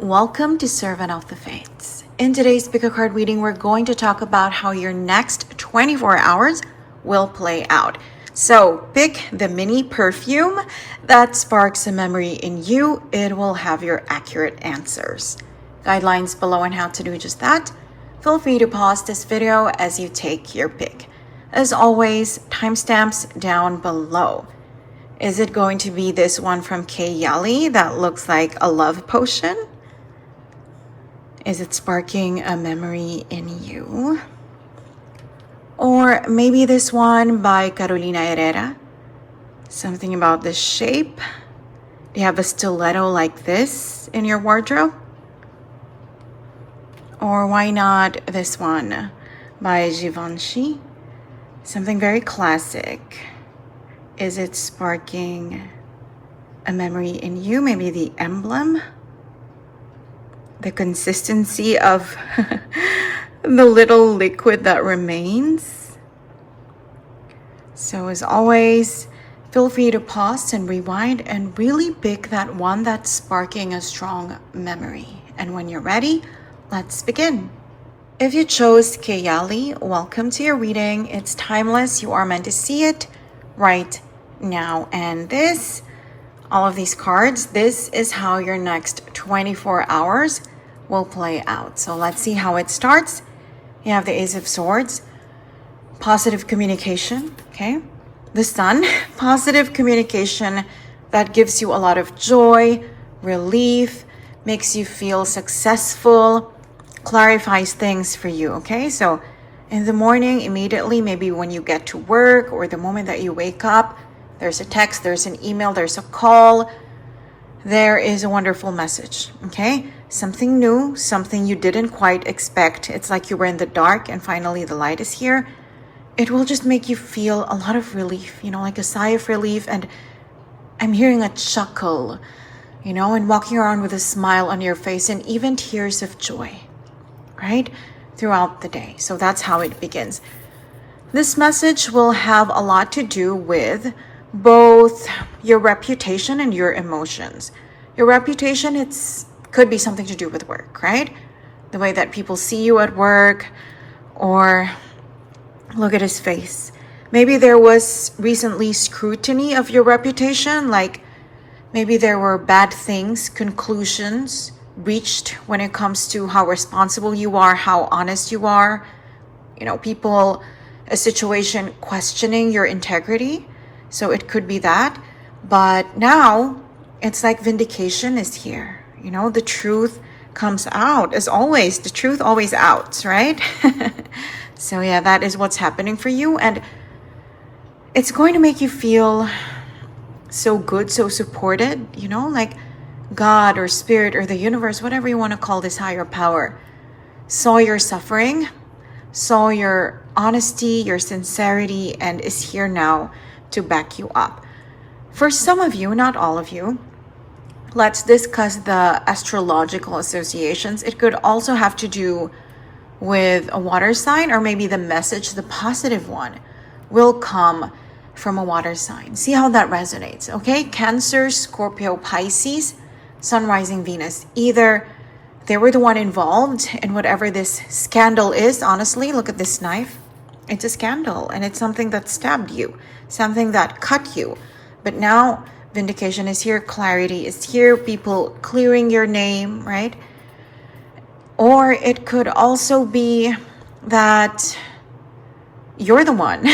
Welcome to Servant of the Fates. In today's pick-a-card reading, we're going to talk about how your next 24 hours will play out. So pick the mini perfume that sparks a memory in you. It will have your accurate answers. Guidelines below on how to do just that. Feel free to pause this video as you take your pick. As always, timestamps down below. Is it going to be this one from Kayali that looks like a love potion? Is it sparking a memory in you? Or maybe this one by Carolina Herrera. Something about the shape. Do you have a stiletto like this in your wardrobe? Or why not this one by Givenchy? Something very classic. Is it sparking a memory in you? Maybe the emblem? The consistency of the little liquid that remains. So as always, feel free to pause and rewind and really pick that one that's sparking a strong memory. And when you're ready, let's begin. If you chose Kayali, welcome to your reading. It's timeless. You are meant to see it right now. And this, all of these cards, this is how your next 24 hours will play out. So let's see how it starts. You have the Ace of Swords, positive communication, okay? The Sun, positive communication that gives you a lot of joy, relief, makes you feel successful, clarifies things for you, okay? So in the morning, immediately, maybe when you get to work or the moment that you wake up, there's a text, there's an email, there's a call, there is a wonderful message, okay? Something new, something you didn't quite expect. It's like you were in the dark and finally the light is here. It will just make you feel a lot of relief, like a sigh of relief. And I'm hearing a chuckle, and walking around with a smile on your face and even tears of joy, right? Throughout the day. So that's how it begins. This message will have a lot to do with both your reputation and your emotions. Your reputation, could be something to do with work, right? The way that people see you at work, or look at his face. Maybe there was recently scrutiny of your reputation, like maybe there were bad things, conclusions reached when it comes to how responsible you are, how honest you are. A situation questioning your integrity. So it could be that. But now it's like vindication is here. The truth comes out. As always, the truth always outs, right? So yeah, that is what's happening for you. And it's going to make you feel so good, so supported, like God or spirit or the universe, whatever you want to call this higher power, saw your suffering, saw your honesty, your sincerity, and is here now to back you up. For some of you, not all of you, let's discuss the astrological associations. It could also have to do with a water sign, or maybe the message, the positive one, will come from a water sign. See how that resonates, okay? Cancer, Scorpio, Pisces, Sun, Rising, Venus. Either they were the one involved in whatever this scandal is. Honestly, look at this knife. It's a scandal, and it's something that stabbed you, something that cut you. But now vindication is here, clarity is here, people clearing your name, right? Or it could also be that you're the one.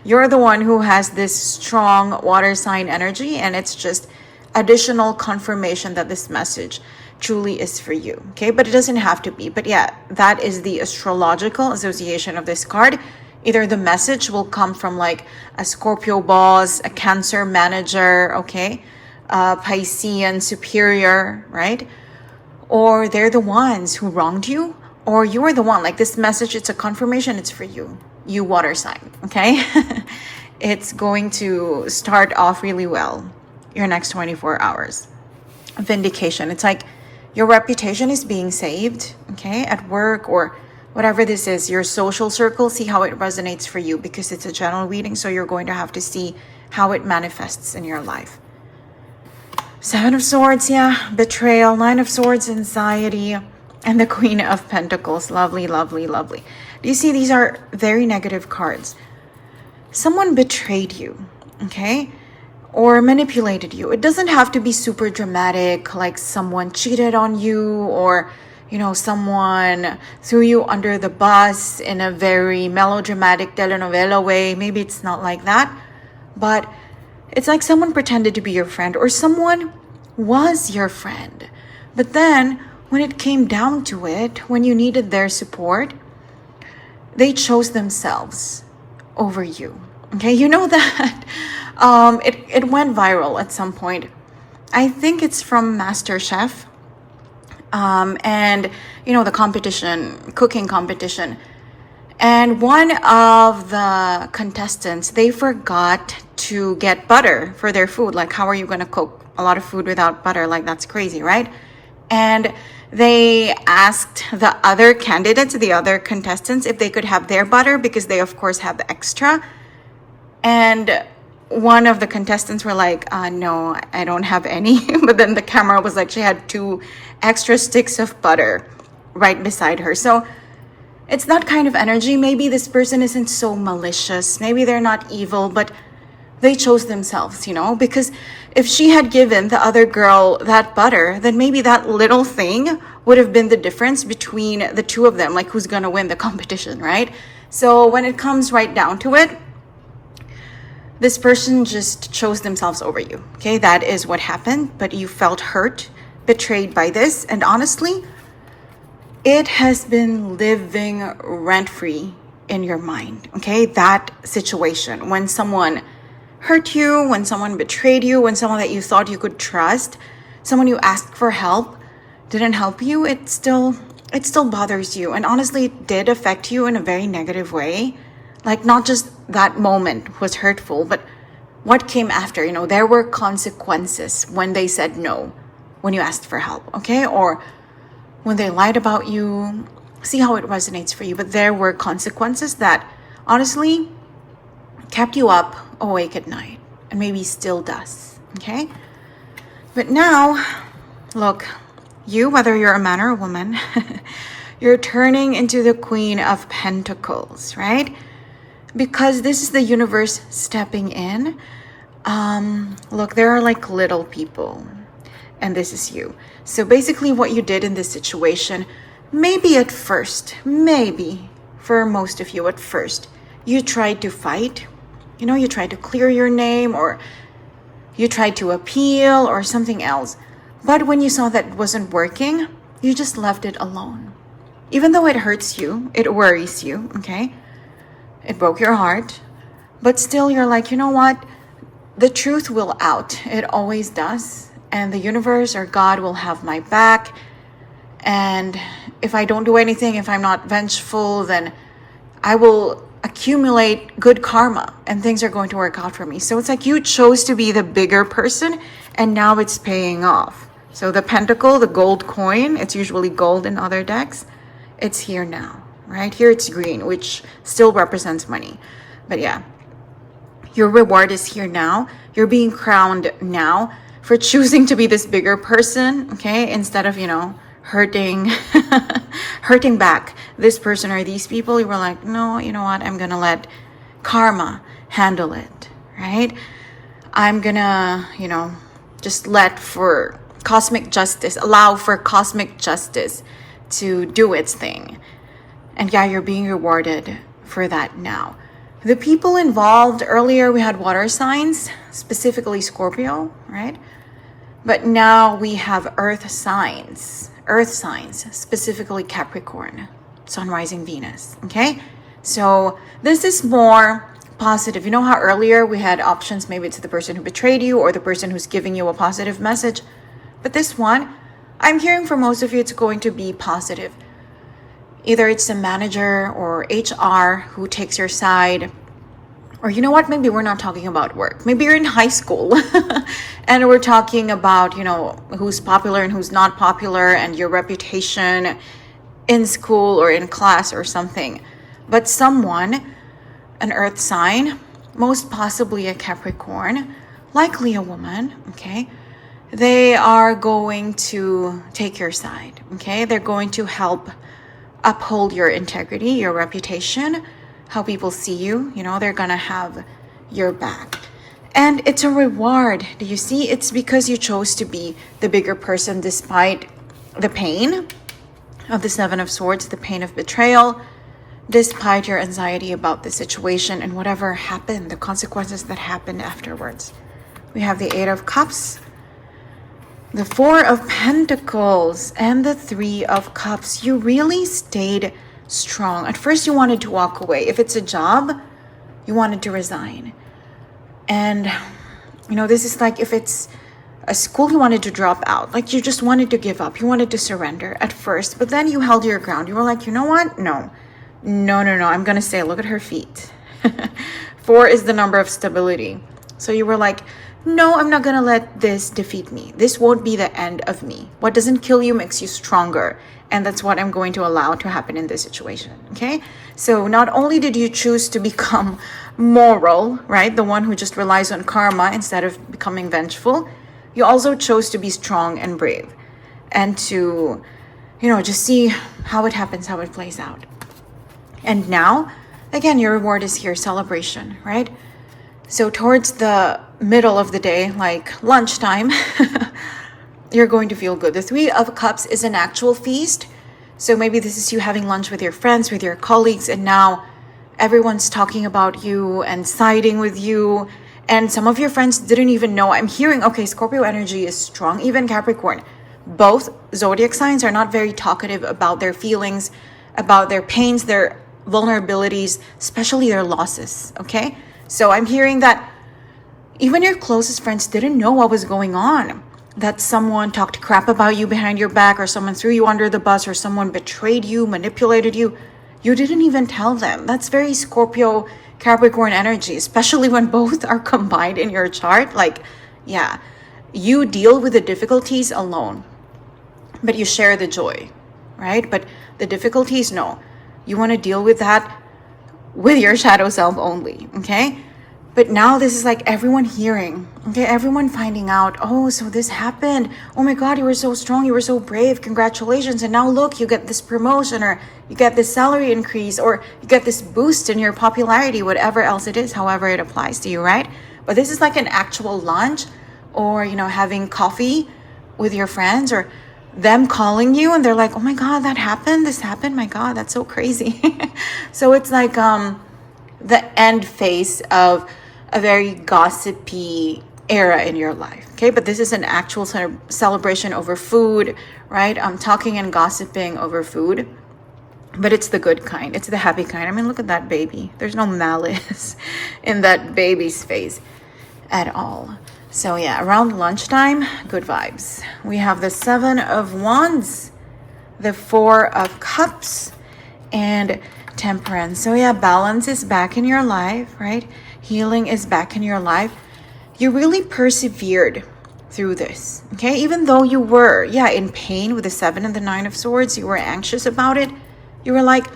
You're the one who has this strong water sign energy, and it's just additional confirmation that this message truly is for you, okay? But it doesn't have to be. But yeah, that is the astrological association of this card. Either the message will come from like a Scorpio boss, a Cancer manager, okay? A Piscean superior, right? Or they're the ones who wronged you, or you're the one. Like this message, it's a confirmation, it's for you. You water sign, okay? It's going to start off really well, your next 24 hours. Vindication. It's like your reputation is being saved, okay? At work or whatever this is, your social circle, see how it resonates for you, because it's a general reading, so you're going to have to see how it manifests in your life. Seven of Swords, yeah, betrayal. Nine of Swords, anxiety. And the Queen of Pentacles. Lovely, lovely, lovely. Do you see these are very negative cards? Someone betrayed you, okay? Or manipulated you. It doesn't have to be super dramatic, like someone cheated on you, or, you know, someone threw you under the bus in a very melodramatic telenovela way. Maybe it's not like that, but it's like someone pretended to be your friend, or someone was your friend. But then when it came down to it, when you needed their support, they chose themselves over you. Okay, you know that it went viral at some point. I think it's from MasterChef. And you know, the competition, cooking competition. And one of the contestants, they forgot to get butter for their food. Like, how are you going to cook a lot of food without butter? Like, that's crazy, right? And they asked the other candidates, the other contestants, if they could have their butter, because they of course have extra. And one of the contestants were like, no, I don't have any. But then the camera was like, she had 2 extra sticks of butter right beside her. So it's that kind of energy. Maybe this person isn't so malicious. Maybe they're not evil, but they chose themselves, you know, because if she had given the other girl that butter, then maybe that little thing would have been the difference between the two of them, like who's going to win the competition, right? So when it comes right down to it, this person just chose themselves over you. Okay, that is what happened, but you felt hurt, betrayed by this, and honestly, it has been living rent-free in your mind. Okay, that situation, when someone hurt you, when someone betrayed you, when someone that you thought you could trust, someone you asked for help didn't help you, it still bothers you. And honestly, it did affect you in a very negative way. Like, not just that moment was hurtful, but what came after. You know, there were consequences when they said no, when you asked for help, okay? Or when they lied about you. See how it resonates for you. But there were consequences that honestly kept you up awake at night, and maybe still does, okay? But now, look, you, whether you're a man or a woman, you're turning into the Queen of Pentacles, right? Because this is the universe stepping in. Look, there are like little people, and this is you. So basically what you did in this situation, maybe at first, maybe for most of you at first, you tried to fight, you know, you tried to clear your name, or you tried to appeal or something else. But when you saw that it wasn't working, you just left it alone. Even though it hurts you, it worries you, okay? It broke your heart, but still you're like, you know what? The truth will out. It always does. And the universe or God will have my back. And if I don't do anything, if I'm not vengeful, then I will accumulate good karma and things are going to work out for me. So it's like you chose to be the bigger person, and now it's paying off. So the pentacle, the gold coin, it's usually gold in other decks. It's here now, right? Here it's green, which still represents money. But yeah, your reward is here now. You're being crowned now for choosing to be this bigger person, okay? Instead of, you know, hurting back this person or these people, you were like, no, you know what? I'm gonna let karma handle it, right? I'm gonna, you know, just let for cosmic justice, allow for cosmic justice to do its thing. And yeah, you're being rewarded for that now. The people involved, earlier we had water signs, specifically Scorpio, right? But now we have earth signs, specifically Capricorn, Sun, Rising, Venus, okay? So this is more positive. You know how earlier we had options, maybe it's the person who betrayed you or the person who's giving you a positive message. But this one, I'm hearing for most of you, it's going to be positive. Either it's a manager or HR who takes your side, or you know what, maybe we're not talking about work. Maybe you're in high school and we're talking about, you know, who's popular and who's not popular and your reputation in school or in class or something. But someone, an earth sign, most possibly a Capricorn, likely a woman, okay, they are going to take your side, okay? They're going to help uphold your integrity, your reputation, how people see you. You know, they're gonna have your back. And it's a reward. Do you see? It's because you chose to be the bigger person despite the pain of the Seven of Swords, the pain of betrayal, despite your anxiety about the situation and whatever happened, the consequences that happened afterwards. We have the Eight of Cups, the Four of Pentacles, and the Three of Cups. You really stayed strong. At first, you wanted to walk away. If it's a job, you wanted to resign. And, you know, this is like if it's a school, you wanted to drop out. Like you just wanted to give up. You wanted to surrender at first. But then you held your ground. You were like, you know what? No. I'm going to stay. Look at her feet. 4 is the number of stability. So you were like, no, I'm not going to let this defeat me. This won't be the end of me. What doesn't kill you makes you stronger. And that's what I'm going to allow to happen in this situation. Okay? So not only did you choose to become moral, right? The one who just relies on karma instead of becoming vengeful, you also chose to be strong and brave and to, you know, just see how it happens, how it plays out. And now, again, your reward is here, celebration, right? So towards the middle of the day, like lunchtime, you're going to feel good. The Three of Cups is an actual feast. So maybe this is you having lunch with your friends, with your colleagues, and now everyone's talking about you and siding with you. And some of your friends didn't even know. I'm hearing, okay, Scorpio energy is strong, even Capricorn. Both zodiac signs are not very talkative about their feelings, about their pains, their vulnerabilities, especially their losses, okay? So I'm hearing that even your closest friends didn't know what was going on. That someone talked crap about you behind your back, or someone threw you under the bus, or someone betrayed you, manipulated you. You didn't even tell them. That's very Scorpio Capricorn energy, especially when both are combined in your chart. Like, yeah, you deal with the difficulties alone, but you share the joy, right? But the difficulties, no. You want to deal with that with your shadow self only, okay? But now this is like everyone hearing, okay? Everyone finding out, oh, so this happened. Oh my God, you were so strong. You were so brave. Congratulations. And now look, you get this promotion, or you get this salary increase, or you get this boost in your popularity, whatever else it is, however it applies to you, right? But this is like an actual lunch, or, you know, having coffee with your friends, or them calling you and they're like, oh my God, that happened. This happened. My God, that's so crazy. So it's like the end phase of a very gossipy era in your life, okay? But this is an actual celebration over food, right? Talking and gossiping over food, but it's the good kind. It's the happy kind. I mean, look at that baby. There's no malice in that baby's face at all. So yeah, around lunchtime, good vibes. We have the Seven of Wands, the Four of Cups, and Temperance. So yeah, balance is back in your life, right? Healing is back in your life. You really persevered through this, okay? Even though you were, yeah, in pain with the Seven and the Nine of Swords, you were anxious about it. You were like,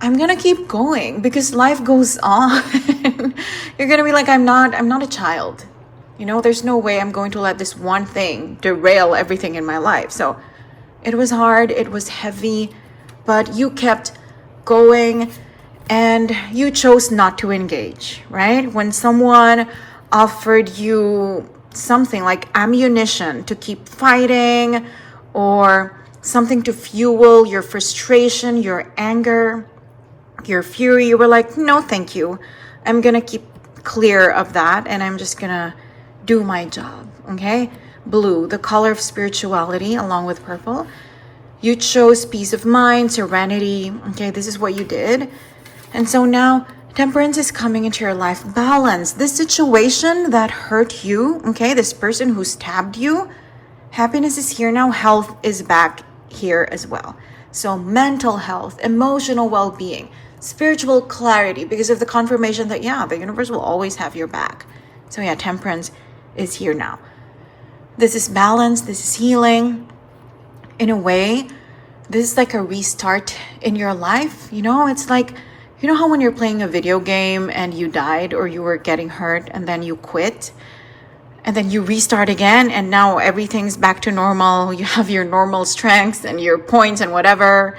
I'm gonna keep going because life goes on. You're gonna be like, I'm not a child. You know, there's no way I'm going to let this one thing derail everything in my life. So it was hard, it was heavy, but you kept going and you chose not to engage, right? When someone offered you something like ammunition to keep fighting, or something to fuel your frustration, your anger, your fury, you were like, no, thank you. I'm gonna keep clear of that and I'm just gonna do my job, okay? Blue, the color of spirituality, along with purple. You chose peace of mind, serenity, okay? This is what you did. And so now Temperance is coming into your life. Balance. This situation that hurt you, okay? This person who stabbed you, happiness is here now. Health is back here as well. So mental health, emotional well-being, spiritual clarity, because of the confirmation that, yeah, the universe will always have your back. So yeah, Temperance is here now. This is balance. This is healing. In a way, this is like a restart in your life. You know, it's like, you know how when you're playing a video game and you died or you were getting hurt and then you quit? and then you restart again, and now everything's back to normal. You have your normal strengths and your points and whatever,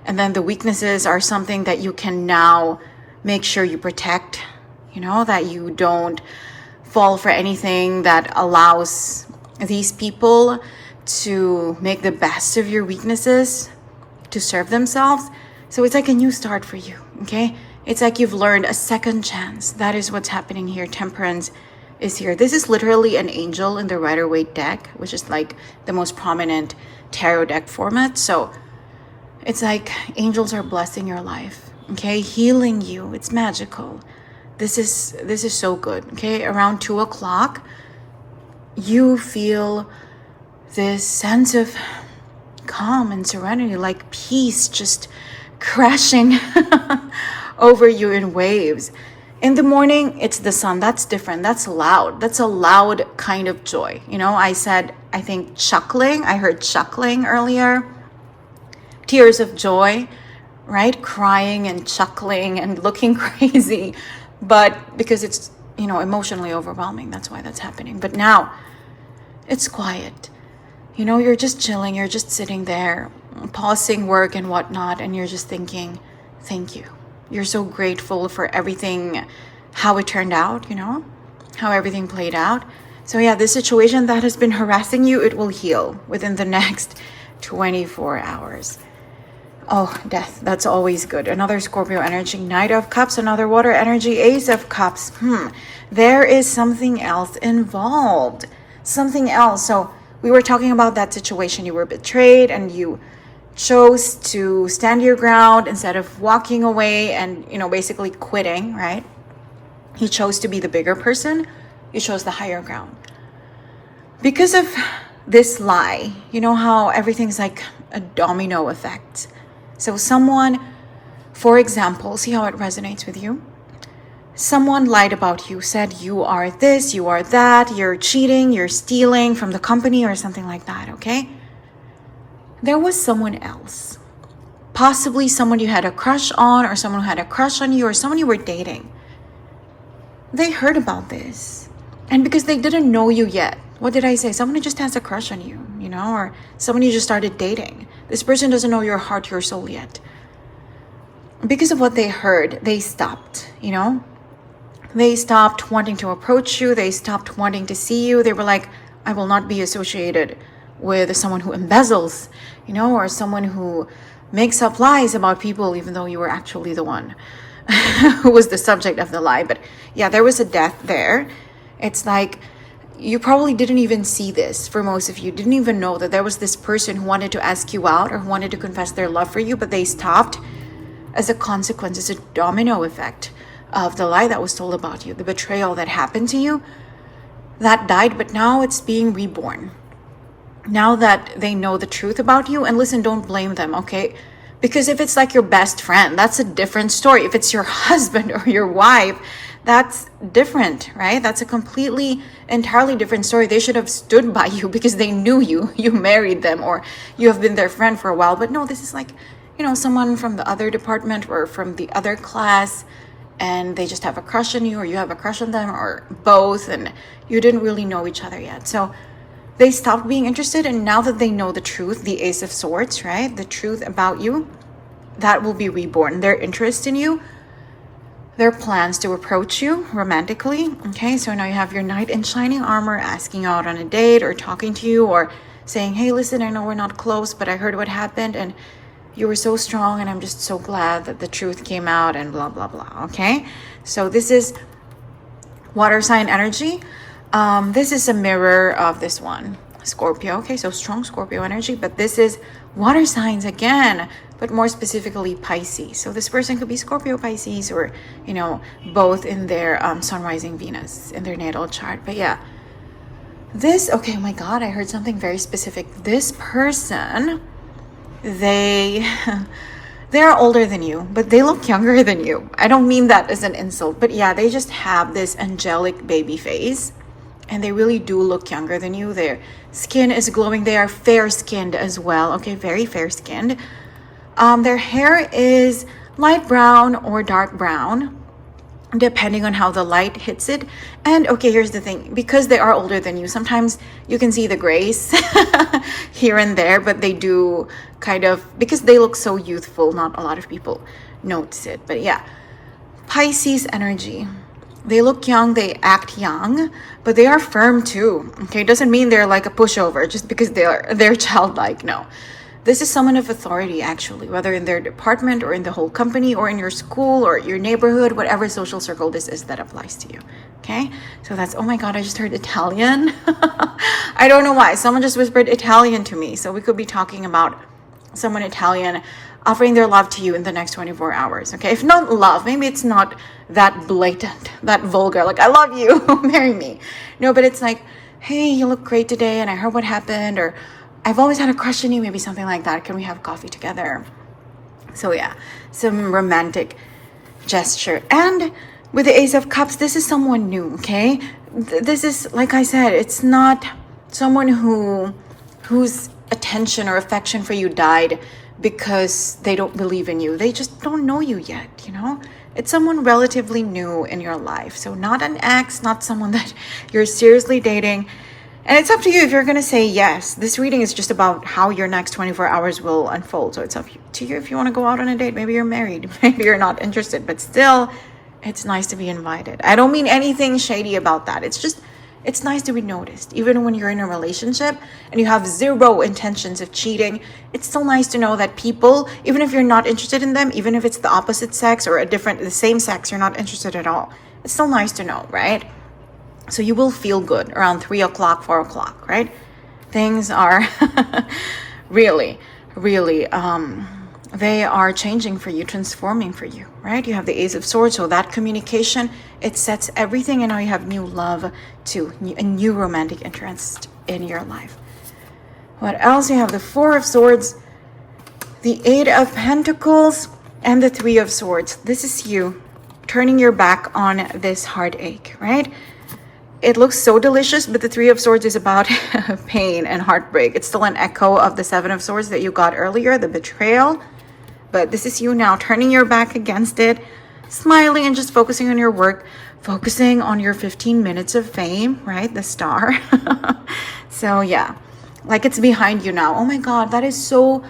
and then the weaknesses are something that you can now make sure you protect, you know, that you don't fall for anything that allows these people to make the best of your weaknesses to serve themselves. So it's like a new start for you, okay? It's like you've learned a second chance. That is what's happening here. Temperance is here. This is literally an angel in the Rider-Waite deck, which is like the most prominent tarot deck format. So it's like angels are blessing your life, okay? Healing you. It's magical. This is so good, okay? Around 2 o'clock, you feel this sense of calm and serenity, like peace just crashing over you in waves. In the morning, it's the sun. That's different. That's loud. That's a loud kind of joy. You know, I said, I think chuckling. I heard chuckling earlier. Tears of joy, right? Crying and chuckling and looking crazy. But because it's, you know, emotionally overwhelming, that's why that's happening. But now it's quiet. You know, you're just chilling. You're just sitting there, pausing work and whatnot. And you're just thinking, thank you. You're so grateful for everything, how it turned out, you know, how everything played out. So yeah, this situation that has been harassing you, it will heal within the next 24 hours. Oh, death. That's always good. Another Scorpio energy, Knight of Cups, another water energy, Ace of Cups. There is something else involved. Something else. So we were talking about that situation. You were betrayed and you chose to stand your ground instead of walking away and, you know, basically quitting, right? You chose to be the bigger person. You chose the higher ground. Because of this lie, you know how everything's like a domino effect. So someone, for example, see how it resonates with you? Someone lied about you, said you are this, you are that, you're cheating, you're stealing from the company or something like that, okay? There was someone else, possibly someone you had a crush on or someone who had a crush on you or someone you were dating. They heard about this. And because they didn't know you yet, what did I say? Someone who just has a crush on you, you know, or someone you just started dating. This person doesn't know your heart, your soul yet. Because of what they heard, they stopped, you know. They stopped wanting to approach you. They stopped wanting to see you. They were like, I will not be associated with someone who embezzles, you know, or someone who makes up lies about people, even though you were actually the one who was the subject of the lie. But yeah, there was a death there. It's like you probably didn't even see this. For most of you, didn't even know that there was this person who wanted to ask you out or who wanted to confess their love for you, but they stopped as a consequence, as a domino effect of the lie that was told about you, the betrayal that happened to you. That died, but now it's being reborn. Now that they know the truth about you, and listen, don't blame them, okay? Because if it's like your best friend, that's a different story. If it's your husband or your wife, that's different, right? That's a completely, entirely different story. They should have stood by you because they knew you. You married them or you have been their friend for a while. But no, this is like, you know, someone from the other department or from the other class, and they just have a crush on you or you have a crush on them or both, and you didn't really know each other yet. So they stopped being interested, and now that they know the truth, the Ace of Swords, right? The truth about you, that will be reborn. Their interest in you, their plans to approach you romantically, okay? So now you have your Knight in shining armor asking you out on a date or talking to you or saying, hey, listen, I know we're not close, but I heard what happened and you were so strong and I'm just so glad that the truth came out and blah, blah, blah, okay? So this is water sign energy. This is a mirror of this one, Scorpio. Okay, so strong Scorpio energy, but this is water signs again, but more specifically Pisces. So this person could be Scorpio, Pisces, or, you know, both in their sun, rising, Venus in their natal chart. But yeah, this, okay, oh my God, I heard something very specific. This person, they're older than you, but they look younger than you. I don't mean that as an insult, but yeah, they just have this angelic baby face. And they really do look younger than you. Their skin is glowing. They are fair-skinned as well. Okay, very fair-skinned. Their hair is light brown or dark brown. depending on how the light hits it. And okay, here's the thing, because they are older than you, sometimes you can see the grace here and there, but they do kind of, because they look so youthful, not a lot of people notice it. But yeah, Pisces energy. They look young, they act young, but they are firm too. Okay, it doesn't mean they're like a pushover just because they're childlike. No. This is someone of authority, actually, whether in their department or in the whole company or in your school or your neighborhood, whatever social circle this is that applies to you. Okay, so that's, oh my God, I just heard Italian. I don't know why. Someone just whispered Italian to me. So we could be talking about someone Italian offering their love to you in the next 24 hours. Okay, if not love, maybe it's not that blatant, that vulgar, like, I love you, marry me. No, but it's like, hey, you look great today, and I heard what happened, or I've always had a crush on you, maybe something like that. Can we have coffee together? So yeah, some romantic gesture. And with the Ace of Cups, this is someone new, okay? This is, like I said, it's not someone whose attention or affection for you died because they don't believe in you. They just don't know you yet, you know? It's someone relatively new in your life. So not an ex, not someone that you're seriously dating. And it's up to you if you're going to say yes. This reading is just about how your next 24 hours will unfold. So it's up to you if you want to go out on a date. Maybe you're married. Maybe you're not interested. But still, it's nice to be invited. I don't mean anything shady about that. It's just, it's nice to be noticed. Even when you're in a relationship and you have zero intentions of cheating, it's still nice to know that people, even if you're not interested in them, even if it's the opposite sex or the same sex, you're not interested at all. It's still nice to know, right? So you will feel good around 3 o'clock, 4 o'clock, right? Things are really, they are changing for you, transforming for you, right? You have the Ace of Swords, so that communication, it sets everything, and now you have new love too, a new romantic interest in your life. What else? You have the Four of Swords, the Eight of Pentacles, and the Three of Swords. This is you turning your back on this heartache, right? It looks so delicious, but the Three of Swords is about pain and heartbreak. It's still an echo of the Seven of Swords that you got earlier, the betrayal. But this is you now turning your back against it, smiling and just focusing on your work, focusing on your 15 minutes of fame, right? The star. So yeah, like it's behind you now. Oh my God, that is so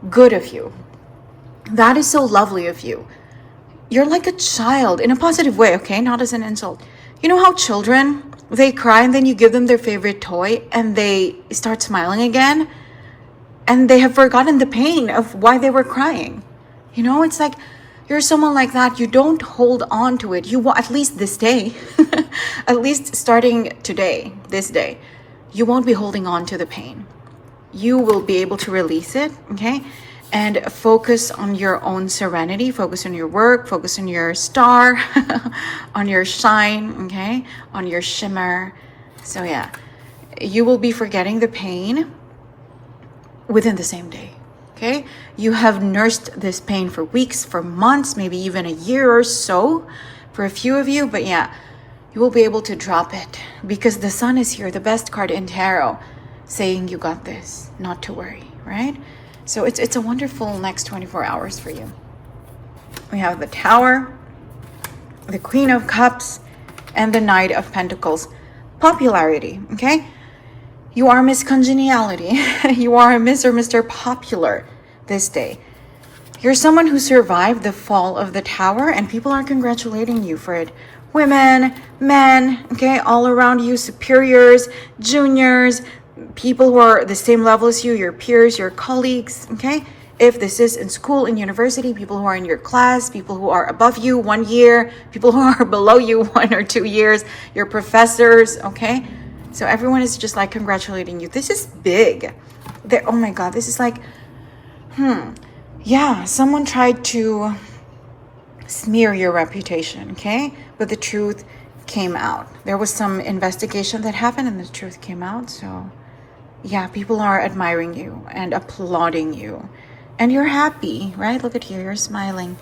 good of you. That is so lovely of you. You're like a child in a positive way, okay? Not as an insult. You know how children, they cry and then you give them their favorite toy and they start smiling again and they have forgotten the pain of why they were crying. You know, it's like you're someone like that. You don't hold on to it. You will, at least this day, at least starting today, this day, you won't be holding on to the pain. You will be able to release it, okay? And focus on your own serenity, focus on your work, focus on your star, on your shine, okay? On your shimmer. So yeah, you will be forgetting the pain within the same day, okay? You have nursed this pain for weeks, for months, maybe even a year or so for a few of you. But yeah, you will be able to drop it because the Sun is here, the best card in tarot, saying you got this, not to worry, right? So it's a wonderful next 24 hours for you. We have the Tower, the Queen of Cups, and the Knight of Pentacles. Popularity, okay? You are Miss Congeniality. You are a Miss or Mr. Popular this day. You're someone who survived the fall of the Tower, and people are congratulating you for it. Women, men, okay, all around you, superiors, juniors, people who are the same level as you, your peers, your colleagues, okay? If this is in school, in university, people who are in your class, people who are above you 1 year, people who are below you 1 or 2 years, your professors, okay? So everyone is just like congratulating you. This is big. Oh my God, this is like, yeah, someone tried to smear your reputation, okay? But the truth came out. There was some investigation that happened and the truth came out, so yeah, people are admiring you and applauding you. And you're happy, right? Look at you, you're smiling.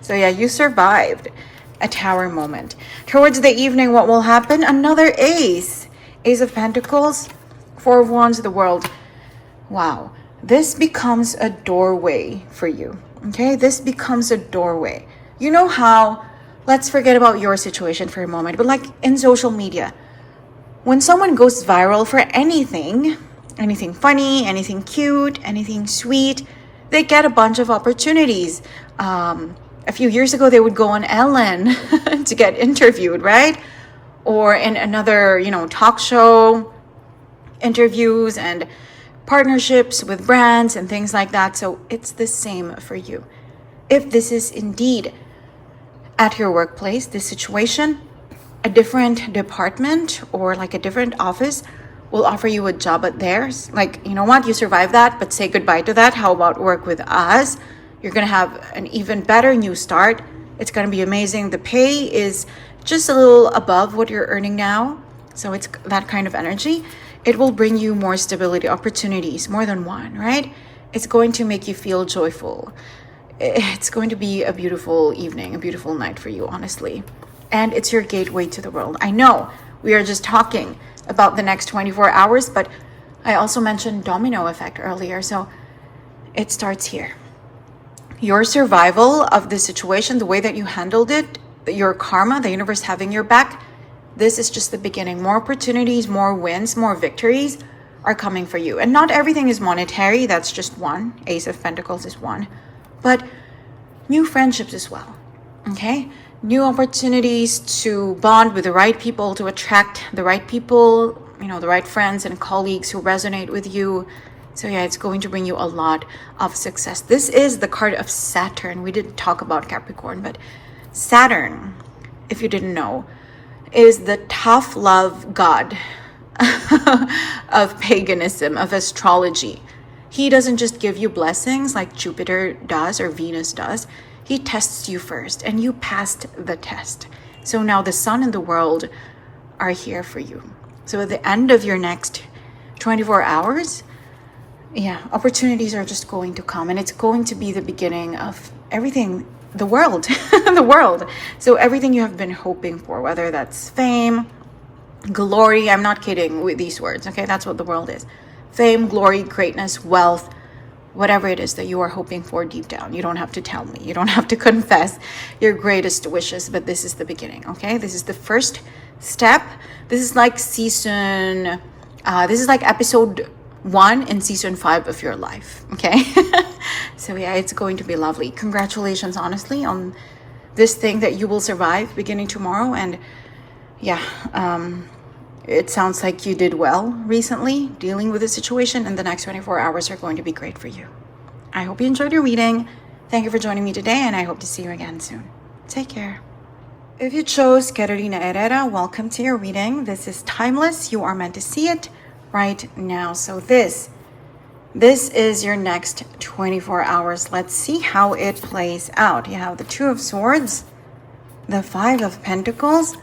So yeah, you survived a Tower moment. Towards the evening, what will happen? Another Ace. Ace of Pentacles, Four of Wands, the World. Wow. This becomes a doorway for you, okay? This becomes a doorway. You know how let's forget about your situation for a moment, but like in social media, when someone goes viral for anything funny, anything cute, anything sweet, they get a bunch of opportunities. A few years ago, they would go on Ellen to get interviewed, right? Or in another, talk show, interviews and partnerships with brands and things like that. So it's the same for you. If this is indeed at your workplace, this situation, a different department or like a different office will offer you a job at theirs. Like, you know what, you survived that, but say goodbye to that. How about work with us? You're going to have an even better new start. It's going to be amazing. The pay is just a little above what you're earning now. So it's that kind of energy. It will bring you more stability, opportunities, more than one, right? It's going to make you feel joyful. It's going to be a beautiful evening, a beautiful night for you, honestly. And it's your gateway to the world. I know we are just talking about the next 24 hours, but I also mentioned domino effect earlier. So it starts here. Your survival of the situation, the way that you handled it, your karma, the universe having your back, this is just the beginning. More opportunities, more wins, more victories are coming for you. And not everything is monetary. That's just one. Ace of Pentacles is one. But new friendships as well. Okay? New opportunities to bond with the right people, to attract the right people, the right friends and colleagues who resonate with you. So yeah, it's going to bring you a lot of success. This is the card of Saturn. We didn't talk about Capricorn, but Saturn, if you didn't know, is the tough love god of paganism, of astrology. He doesn't just give you blessings like Jupiter does or Venus does. He tests you first, and you passed the test. So now the sun and the world are here for you. So at the end of your next 24 hours, opportunities are just going to come, and it's going to be the beginning of everything, the world, the world. So everything you have been hoping for, whether that's fame, glory, I'm not kidding with these words, okay? That's what the world is. Fame, glory, greatness, wealth, whatever it is that you are hoping for deep down. You don't have to tell me. You don't have to confess your greatest wishes, but this is the beginning, okay? This is the first step. This is like episode 1 in season 5 of your life, okay? So yeah, it's going to be lovely. Congratulations, honestly, on this thing that you will survive beginning tomorrow. And it sounds like you did well recently dealing with the situation, and the next 24 hours are going to be great for you. I hope you enjoyed your reading. Thank you for joining me today, and I hope to see you again soon. Take care. If you chose Carolina Herrera, welcome to your reading. This is timeless. You are meant to see it right now. So this is your next 24 hours. Let's see how it plays out. You have the Two of Swords, the Five of Pentacles,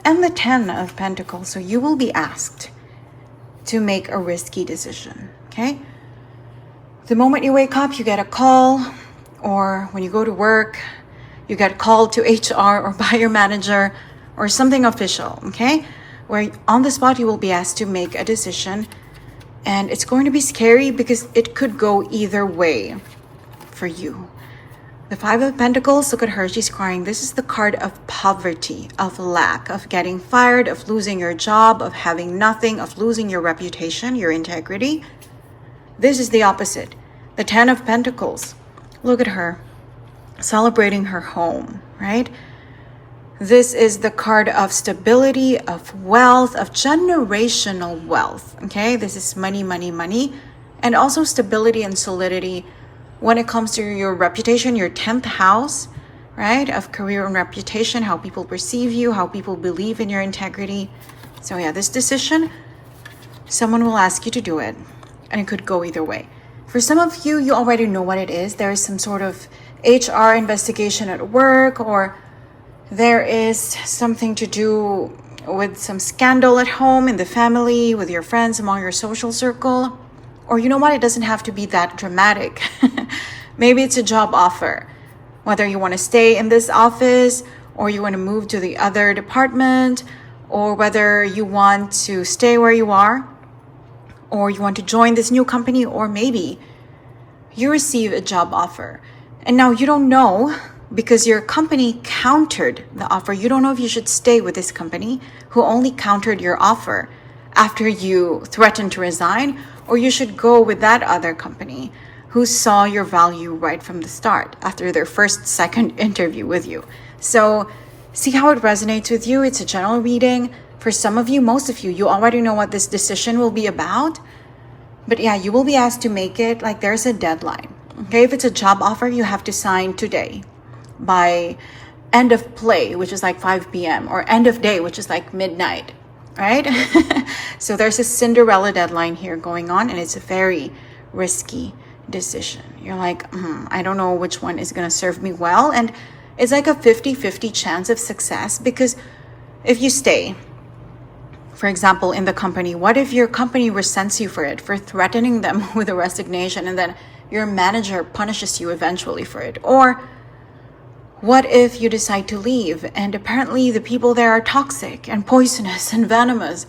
and the 10 of Pentacles. So you will be asked to make a risky decision, okay? The moment you wake up, you get a call, or when you go to work, you get called to HR or by your manager or something official, okay? Where on the spot you will be asked to make a decision, and it's going to be scary because it could go either way for you. The Five of Pentacles, look at her, she's crying. This is the card of poverty, of lack, of getting fired, of losing your job, of having nothing, of losing your reputation, your integrity. This is the opposite. The Ten of Pentacles, look at her, celebrating her home, right? This is the card of stability, of wealth, of generational wealth, okay? This is money, money, money, and also stability and solidity when it comes to your reputation, your 10th house, right? Of career and reputation, how people perceive you, how people believe in your integrity. So yeah, this decision, someone will ask you to do it, and it could go either way. For some of you, you already know what it is. There is some sort of HR investigation at work, or there is something to do with some scandal at home, in the family, with your friends, among your social circle. Or you know what, it doesn't have to be that dramatic. Maybe it's a job offer. Whether you want to stay in this office, or you want to move to the other department, or whether you want to stay where you are, or you want to join this new company, or maybe you receive a job offer. And now you don't know because your company countered the offer. You don't know if you should stay with this company who only countered your offer after you threatened to resign, or you should go with that other company who saw your value right from the start after their second interview with you. So see how it resonates with you. It's a general reading. For some of you, most of you, you already know what this decision will be about. But yeah, you will be asked to make it. Like, there's a deadline. Okay, if it's a job offer, you have to sign today by end of play, which is like 5 p.m. or end of day, which is like midnight, right? So there's a Cinderella deadline here going on, and it's a very risky decision. You're like, I don't know which one is going to serve me well. And it's like a 50-50 chance of success, because if you stay, for example, in the company, what if your company resents you for it, for threatening them with a resignation, and then your manager punishes you eventually for it? Or what if you decide to leave and apparently the people there are toxic and poisonous and venomous,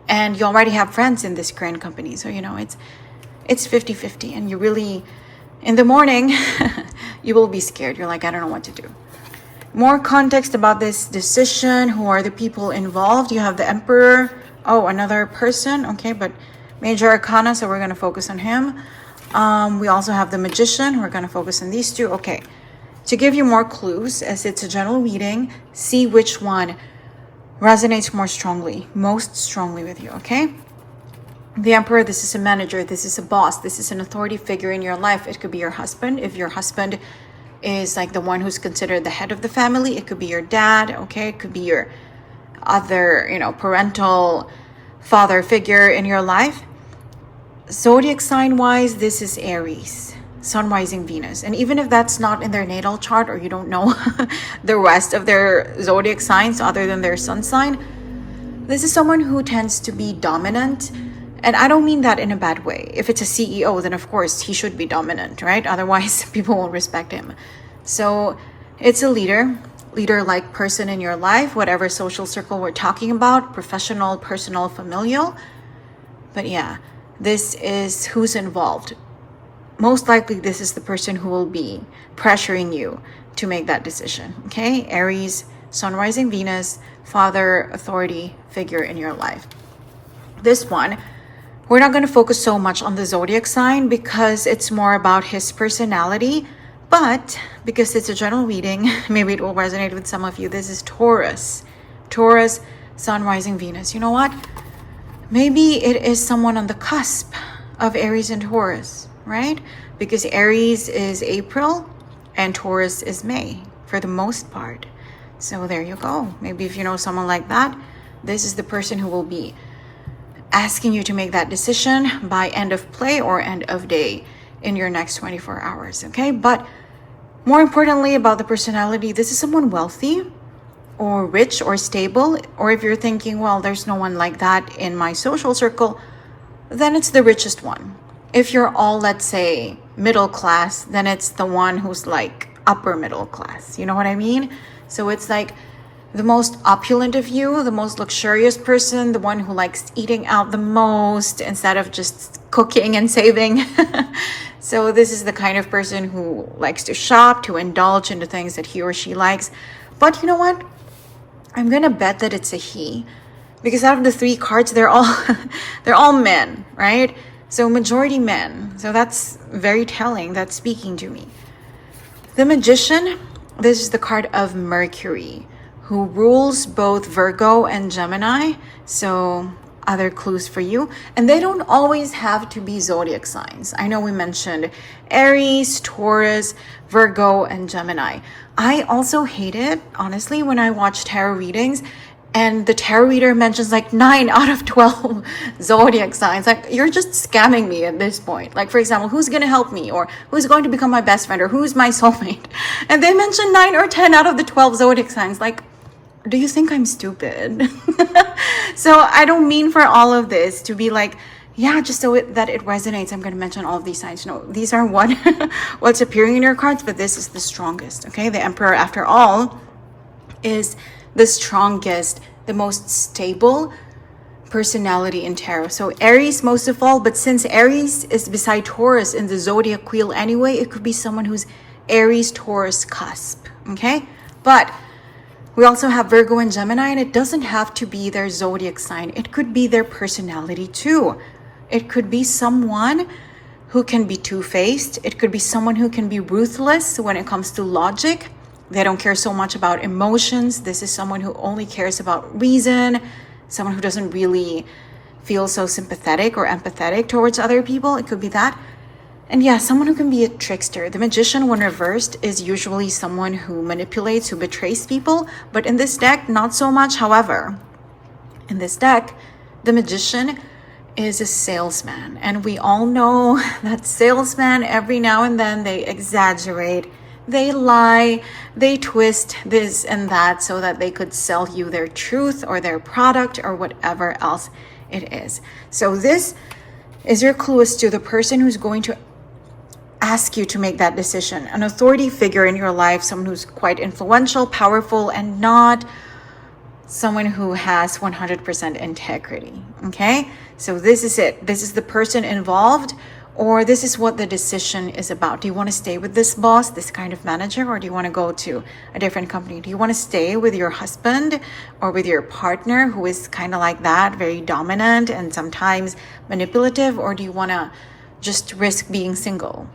and you already have friends in this current company? So, it's 50-50, and you really, in the morning, you will be scared. You're like, I don't know what to do. More context about this decision. Who are the people involved? You have the Emperor. Oh, another person. Okay, but Major Arcana, so we're going to focus on him. We also have the Magician. We're going to focus on these two. Okay, to give you more clues, as it's a general reading, see which one resonates most strongly with you, okay? The Emperor, this is a manager, this is a boss, this is an authority figure in your life. It could be your husband. If your husband is like the one who's considered the head of the family, it could be your dad, okay? It could be your other, parental father figure in your life. Zodiac sign wise, this is Aries, Sun, Rising, Venus. And even if that's not in their natal chart, or you don't know the rest of their zodiac signs other than their sun sign, this is someone who tends to be dominant. And I don't mean that in a bad way. If it's a CEO, then of course he should be dominant, right? Otherwise, people won't respect him. So it's a leader-like person in your life, whatever social circle we're talking about, professional, personal, familial. But yeah, this is who's involved. Most likely, this is the person who will be pressuring you to make that decision, okay? Aries, Sun, Rising, Venus, father, authority figure in your life. This one, we're not going to focus so much on the zodiac sign because it's more about his personality. But because it's a general reading, maybe it will resonate with some of you. This is Taurus. Taurus, Sun, Rising, Venus. You know what? Maybe it is someone on the cusp of Aries and Taurus, right? Because Aries is April and Taurus is May for the most part. So there you go. Maybe if you know someone like that, this is the person who will be asking you to make that decision by end of play or end of day in your next 24 hours, okay? But more importantly about the personality, this is someone wealthy or rich or stable. Or if you're thinking, well, there's no one like that in my social circle, then it's the richest one. If you're all, let's say, middle class, then it's the one who's like upper middle class. You know what I mean? So it's like the most opulent of you, the most luxurious person, the one who likes eating out the most instead of just cooking and saving. So this is the kind of person who likes to shop, to indulge in the things that he or she likes. But you know what? I'm gonna bet that it's a he, because out of the three cards, they're all men, right? So majority men. So that's very telling. That's speaking to me. The Magician, this is the card of Mercury, who rules both Virgo and Gemini. So other clues for you. And they don't always have to be zodiac signs. I know we mentioned Aries, Taurus, Virgo, and Gemini. I also hate it, honestly, when I watch tarot readings and the tarot reader mentions like 9 out of 12 zodiac signs. Like, you're just scamming me at this point. Like, for example, who's going to help me, or who's going to become my best friend, or who's my soulmate? And they mention 9 or 10 out of the 12 zodiac signs. Like, do you think I'm stupid? So I don't mean for all of this to be like, yeah, just so that it resonates, I'm going to mention all of these signs. No, these are what's appearing in your cards, but this is the strongest, okay? The Emperor, after all, is the strongest, the most stable personality in tarot. So Aries most of all, but since Aries is beside Taurus in the zodiac wheel anyway, it could be someone who's Aries, Taurus cusp, okay? But we also have Virgo and Gemini, and it doesn't have to be their zodiac sign. It could be their personality too. It could be someone who can be two-faced. It could be someone who can be ruthless when it comes to logic. They don't care so much about emotions. This is someone who only cares about reason, someone who doesn't really feel so sympathetic or empathetic towards other people. It could be that. And yeah, someone who can be a trickster. The Magician, when reversed, is usually someone who manipulates, who betrays people. But in this deck, not so much. However, in this deck, the Magician is a salesman. And we all know that salesmen, every now and then, they exaggerate, they lie, they twist this and that so that they could sell you their truth or their product or whatever else it is. So this is your clue as to the person who's going to ask you to make that decision. An authority figure in your life, someone who's quite influential, powerful, and not someone who has 100% integrity, okay? So this is it. This is the person involved, or this is what the decision is about. Do you want to stay with this boss, this kind of manager, or do you want to go to a different company? Do you want to stay with your husband or with your partner who is kind of like that, very dominant and sometimes manipulative, or do you want to just risk being single?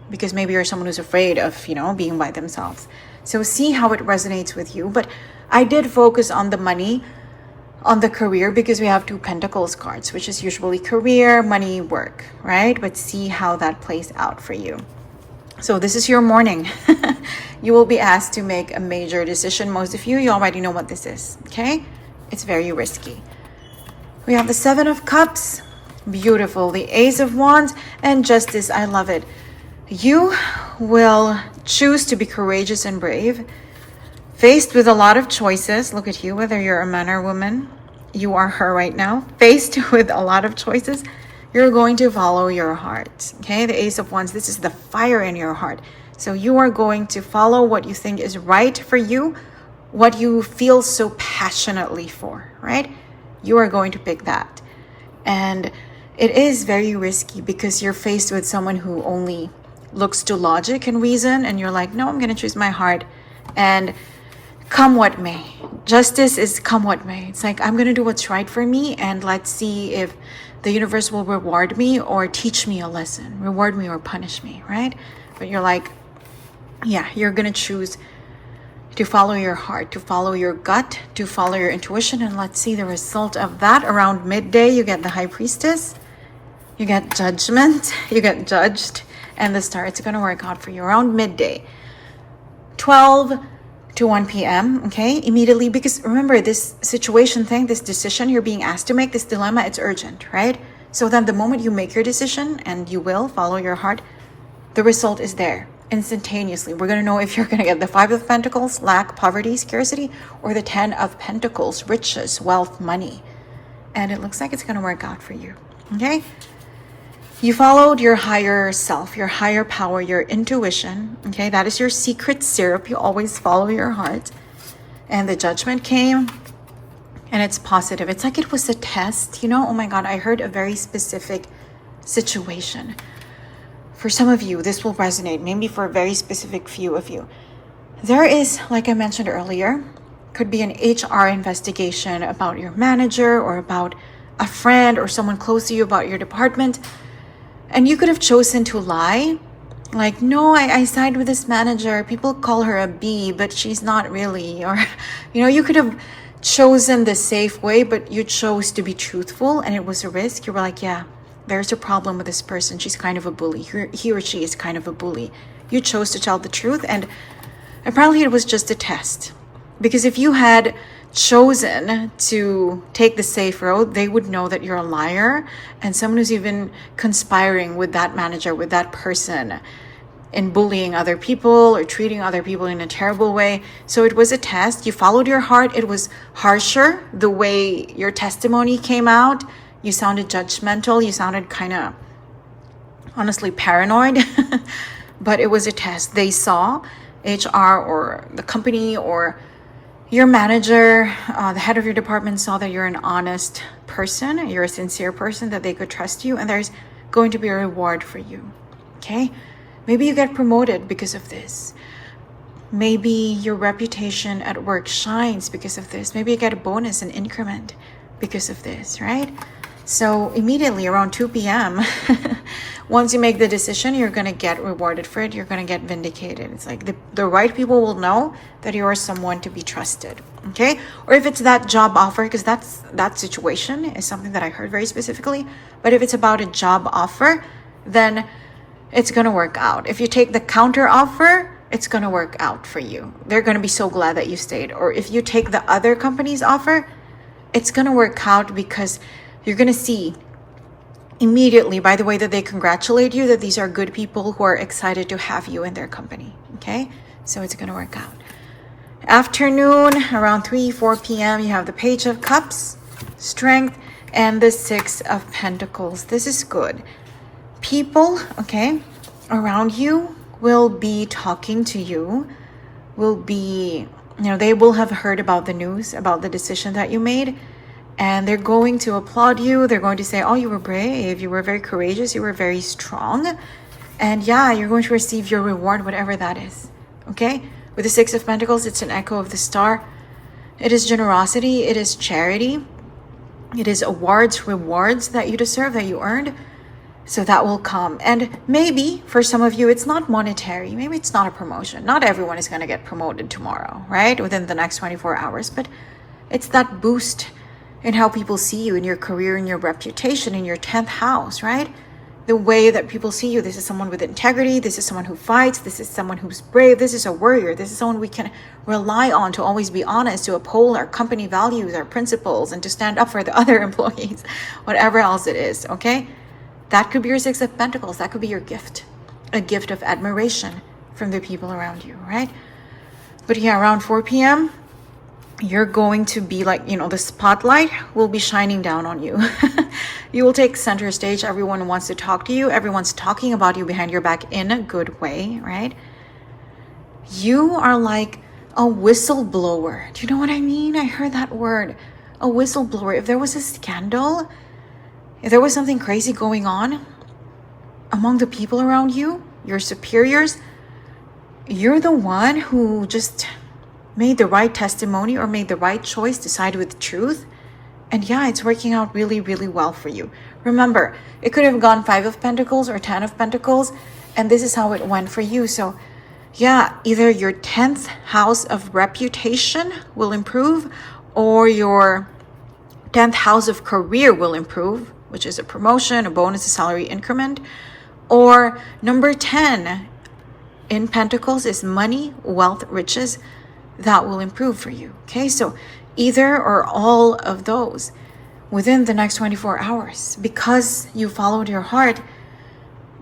Because maybe you're someone who's afraid of, being by themselves. So see how it resonates with you. But I did focus on the money, on the career, because we have 2 Pentacles cards, which is usually career, money, work, right? But see how that plays out for you. So this is your morning. You will be asked to make a major decision. Most of you already know what this is, okay? It's very risky. We have the 7 of Cups. Beautiful. The Ace of Wands and Justice. I love it. You will choose to be courageous and brave. Faced with a lot of choices, look at you, whether you're a man or woman, you are her right now. Faced with a lot of choices, you're going to follow your heart, okay? The Ace of Wands, this is the fire in your heart. So you are going to follow what you think is right for you, what you feel so passionately for, right? You are going to pick that. And it is very risky because you're faced with someone who only looks to logic and reason, and you're like, no, I'm going to choose my heart. And come what may. Justice is come what may. It's like, I'm going to do what's right for me, and let's see if the universe will reward me or teach me a lesson, reward me or punish me, right? But you're like, yeah, you're going to choose to follow your heart, to follow your gut, to follow your intuition, and let's see the result of that. Around midday, you get the High Priestess, you get Judgment, you get judged, and the Star. It's going to work out for you around midday. 12 to 1 p.m. okay, immediately, because remember, this situation thing, this decision you're being asked to make, this dilemma, it's urgent, right? So then the moment you make your decision, and you will follow your heart, the result is there instantaneously. We're going to know if you're going to get the 5 of Pentacles, lack, poverty, scarcity, or the 10 of Pentacles, riches, wealth, money. And it looks like it's going to work out for you, okay? You followed your higher self, your higher power, your intuition, okay? That is your secret syrup. You always follow your heart. And the Judgment came, and it's positive. It's like it was a test, Oh my God, I heard a very specific situation. For some of you, this will resonate, maybe for a very specific few of you. There is, like I mentioned earlier, could be an HR investigation about your manager or about a friend or someone close to you about your department. And you could have chosen to lie. Like, no, I side with this manager. People call her a B, but she's not really. Or, you could have chosen the safe way, but you chose to be truthful, and it was a risk. You were like, yeah, there's a problem with this person. She's kind of a bully. He or she is kind of a bully. You chose to tell the truth, and apparently it was just a test. Because if you had chosen to take the safe road, they would know that you're a liar and someone who's even conspiring with that manager, with that person, in bullying other people or treating other people in a terrible way. So it was a test. You followed your heart. It was harsher the way your testimony came out. You sounded judgmental. You sounded kind of honestly paranoid. But it was a test. They saw, HR or the company or your manager, the head of your department saw that you're an honest person, you're a sincere person, that they could trust you, and there's going to be a reward for you, okay? Maybe you get promoted because of this. Maybe your reputation at work shines because of this. Maybe you get a bonus, an increment because of this, right? So immediately around 2 p.m., once you make the decision, you're going to get rewarded for it. You're going to get vindicated. It's like the right people will know that you are someone to be trusted, okay? Or if it's that job offer, because that situation is something that I heard very specifically. But if it's about a job offer, then it's going to work out. If you take the counter offer, it's going to work out for you. They're going to be so glad that you stayed. Or if you take the other company's offer, it's going to work out because you're going to see immediately by the way that they congratulate you that these are good people who are excited to have you in their company. Okay? So it's going to work out. Afternoon, around 4 p.m., you have the Page of Cups, Strength, and the Six of Pentacles. This is good. People, okay, around you will be talking to you, will be, they will have heard about the news, about the decision that you made, and they're going to applaud you. They're going to say, oh, you were brave, you were very courageous, you were very strong, and yeah, you're going to receive your reward, whatever that is, okay? With the Six of Pentacles, it's an echo of the star. It is generosity, it is charity, it is awards, rewards that you deserve, that you earned. So that will come. And maybe for some of you, it's not monetary. Maybe it's not a promotion. Not everyone is going to get promoted tomorrow, right? Within the next 24 hours. But it's that boost in how people see you, in your career, in your reputation, in your 10th house, right? The way that people see you. This is someone with integrity. This is someone who fights. This is someone who's brave. This is a warrior. This is someone we can rely on to always be honest, to uphold our company values, our principles, and to stand up for the other employees, whatever else it is, okay? That could be your Six of Pentacles. That could be your gift. A gift of admiration from the people around you, right? But yeah, around 4 p.m., you're going to be like, the spotlight will be shining down on you. You will take center stage. Everyone wants to talk to you. Everyone's talking about you behind your back in a good way, right? You are like a whistleblower. Do you know what I mean? I heard that word. A whistleblower. If there was a scandal, if there was something crazy going on among the people around you, your superiors, you're the one who just made the right testimony or made the right choice to side with the truth. And yeah, it's working out really, really well for you. Remember, it could have gone 5 of Pentacles or 10 of Pentacles, and this is how it went for you. So yeah, either your 10th house of reputation will improve, or your 10th house of career will improve, which is a promotion, a bonus, a salary increment. Or number 10 in Pentacles is money, wealth, riches. That will improve for you. Okay, so either or all of those within the next 24 hours. Because you followed your heart,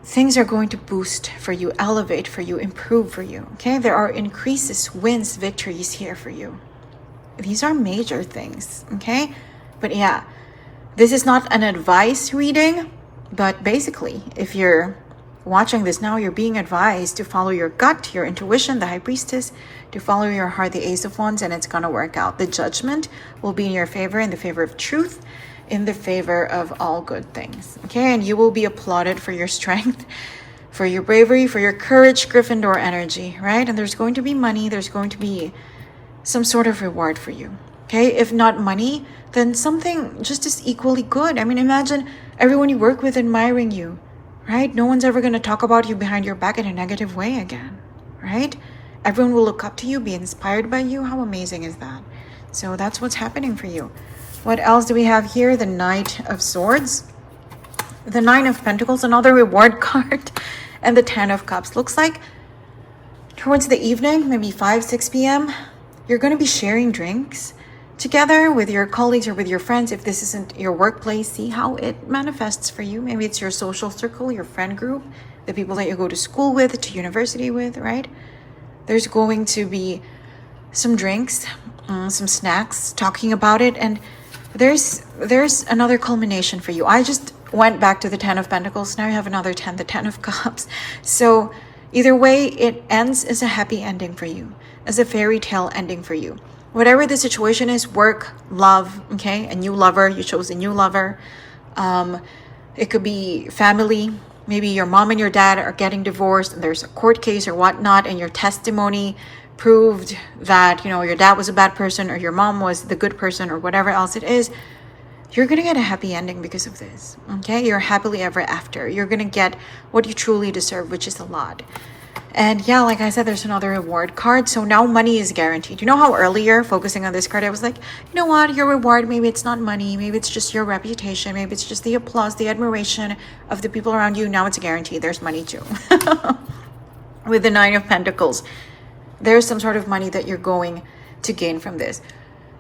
things are going to boost for you, elevate for you, improve for you. Okay, there are increases, wins, victories here for you. These are major things. Okay, but yeah, this is not an advice reading, but basically, if you're watching this now, you're being advised to follow your gut, your intuition, the High Priestess, to follow your heart, the Ace of Wands, and it's going to work out. The Judgment will be in your favor, in the favor of truth, in the favor of all good things. Okay, and you will be applauded for your strength, for your bravery, for your courage, Gryffindor energy, right? And there's going to be money, there's going to be some sort of reward for you. Okay, if not money, then something just as equally good. I mean, imagine everyone you work with admiring you, right? No one's ever going to talk about you behind your back in a negative way again, right? Everyone will look up to you, be inspired by you. How amazing is that? So that's what's happening for you. What else do we have here? The Knight of Swords, the Nine of Pentacles, another reward card, and the 10 of Cups. Looks like towards the evening, maybe 5-6 p.m., you're going to be sharing drinks together with your colleagues or with your friends. If this isn't your workplace, see how it manifests for you. Maybe it's your social circle, your friend group, the people that you go to school with, to university with, right? There's going to be some drinks, some snacks, talking about it, and there's another culmination for you. I just went back to the 10 of Pentacles. Now you have another 10, the 10 of Cups. So either way, it ends as a happy ending for you, as a fairy tale ending for you. Whatever the situation is, work, love, okay? A new lover, you chose a new lover. It could be family. Maybe your mom and your dad are getting divorced and there's a court case or whatnot, and your testimony proved that, you know, your dad was a bad person or your mom was the good person or whatever else it is, you're going to get a happy ending because of this. Okay? You're happily ever after. You're going to get what you truly deserve, which is a lot. And yeah, like I said, there's another reward card. So now money is guaranteed. You know how earlier, focusing on this card, I was like, you know what, your reward, maybe it's not money, maybe it's just your reputation, maybe it's just the applause, the admiration of the people around you. Now it's guaranteed. There's money too. With the Nine of Pentacles, there's some sort of money that you're going to gain from this.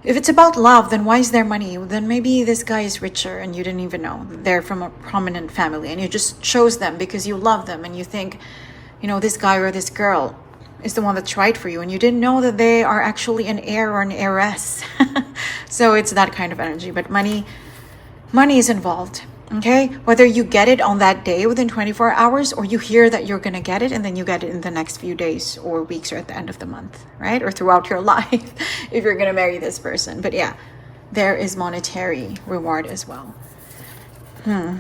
If it's about love, then why is there money? Then maybe this guy is richer and you didn't even know. They're from a prominent family and you just chose them because you love them and you think, you know, this guy or this girl is the one that's right for you, and you didn't know that they are actually an heir or an heiress. So it's that kind of energy. But money is involved. Okay, whether you get it on that day within 24 hours or you hear that you're gonna get it and then you get it in the next few days or weeks or at the end of the month, right? Or throughout your life if you're gonna marry this person. But yeah, there is monetary reward as well.